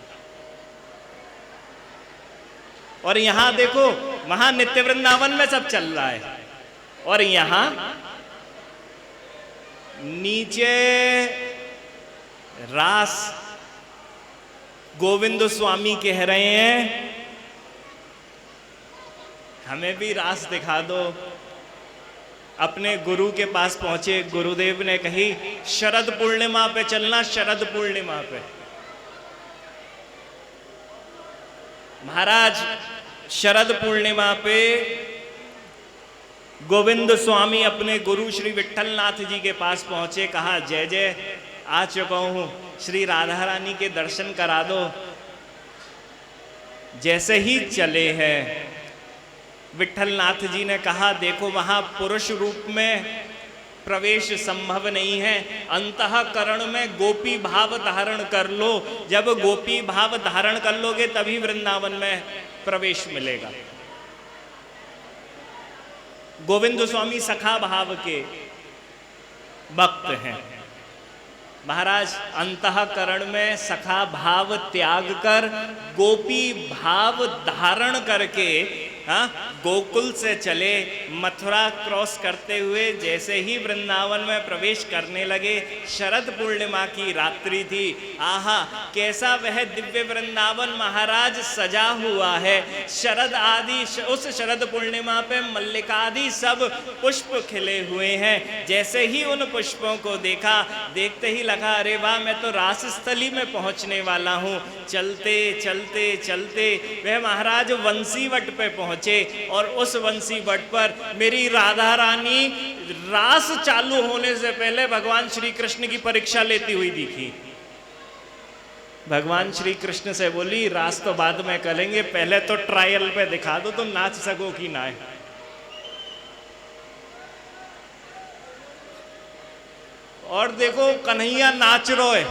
और यहां देखो, वहां नित्य वृंदावन में सब चल रहा है, और यहां नीचे रास गोविंद स्वामी कह रहे हैं हमें भी रास दिखा दो। अपने गुरु के पास पहुंचे, गुरुदेव ने कही शरद पूर्णिमा पे चलना, शरद पूर्णिमा पे। महाराज शरद पूर्णिमा पे गोविंद स्वामी अपने गुरु श्री विट्ठलनाथ जी के पास पहुंचे, कहा जय जय, आ चुका हूं, श्री राधा रानी के दर्शन करा दो। जैसे ही चले हैं, विट्ठलनाथ जी ने कहा देखो वहां पुरुष रूप में प्रवेश संभव नहीं है, अंतःकरण में गोपी भाव धारण कर लो। जब गोपी भाव धारण कर लोगे तभी वृंदावन में प्रवेश मिलेगा। गोविंद स्वामी सखा भाव के भक्त हैं। महाराज अंतःकरण में सखा भाव त्याग कर गोपी भाव धारण करके, हाँ, गोकुल से चले, मथुरा क्रॉस करते हुए जैसे ही वृंदावन में प्रवेश करने लगे, शरद पूर्णिमा की रात्रि थी। आहा, कैसा वह दिव्य वृंदावन महाराज सजा हुआ है। शरद आदि उस शरद पूर्णिमा पे मल्लिकादि सब पुष्प खिले हुए हैं। जैसे ही उन पुष्पों को देखा, देखते ही लगा अरे वाह, मैं तो रास स्थली में पहुंचने वाला हूँ। चलते चलते चलते वह महाराज वंशीवट पे पहुंचे और उस वंशीवट पर मेरी राधा रानी रास चालू होने से पहले भगवान श्री कृष्ण की परीक्षा लेती हुई दिखी। भगवान श्री कृष्ण से बोली रास तो बाद में करेंगे, पहले तो ट्रायल पे दिखा दो तुम नाच सको कि ना। और देखो कन्हैया नाच रो है,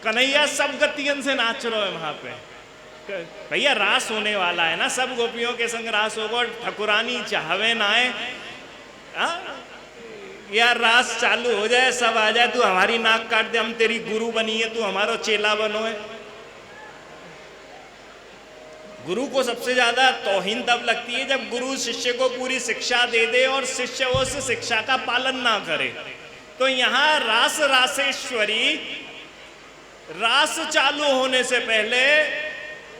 कन्हैया सब गतियन से नाच रो है वहां पे। भैया रास होने वाला है ना, सब गोपियों के संग रास होगा और ठकुरानी चाहवे ना आए, यार रास चालू हो जाए, सब आ जाए, तू हमारी नाक काट दे, हम तेरी गुरु बनी है, तू हमारा चेला बनो है। गुरु को सबसे ज्यादा तौहीन तब लगती है जब गुरु शिष्य को पूरी शिक्षा दे दे और शिष्य उस शिक्षा का पालन ना करे। तो यहाँ रास रासेश्वरी रास चालू होने से पहले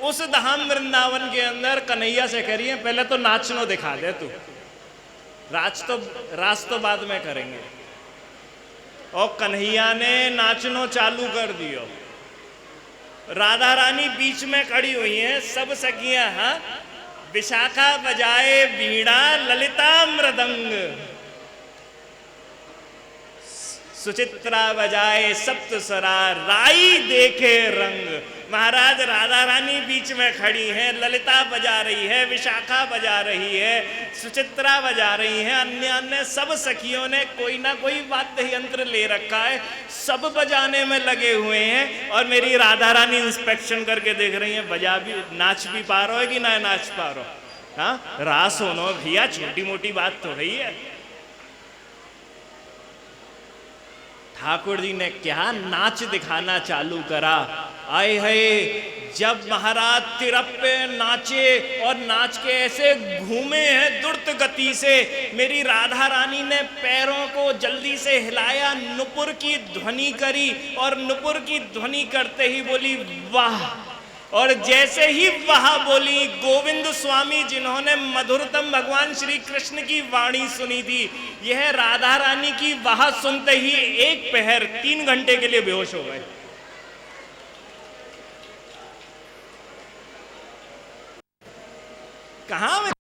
उस धाम वृंदावन के अंदर कन्हैया से कह रही है पहले तो नाचनो दिखा दे तू, रास तो बाद में करेंगे। और कन्हैया ने नाचनो चालू कर दियो। राधा रानी बीच में खड़ी हुई हैं, सब सखियां, हाँ, विशाखा बजाए वीणा ललिता मृदंग, सुचित्रा बजाए सप्तस्वरा राई देखे रंग। महाराज राधा रानी बीच में खड़ी हैं, ललिता बजा रही है, विशाखा बजा रही है, सुचित्रा बजा रही है, अन्य अन्य सब सखियों ने कोई ना कोई वाद्य यंत्र ले रखा है, सब बजाने में लगे हुए हैं। और मेरी राधा रानी इंस्पेक्शन करके देख रही है बजा भी नाच भी पा रहा है कि ना नाच पा रहा। हाँ, रास होना भैया छोटी मोटी बात तो रही है। ठाकुर जी ने क्या नाच दिखाना चालू करा। आए है जब महाराज तिरप्पे नाचे और नाच के ऐसे घूमे हैं द्रुत गति से, मेरी राधा रानी ने पैरों को जल्दी से हिलाया, नुपुर की ध्वनि करी और नुपुर की ध्वनि करते ही बोली वाह। और जैसे ही वह बोली, गोविंद स्वामी जिन्होंने मधुरतम भगवान श्री कृष्ण की वाणी सुनी थी, यह राधा रानी की वाह सुनते ही एक पहर 3 घंटे के लिए बेहोश हो गए। कहां में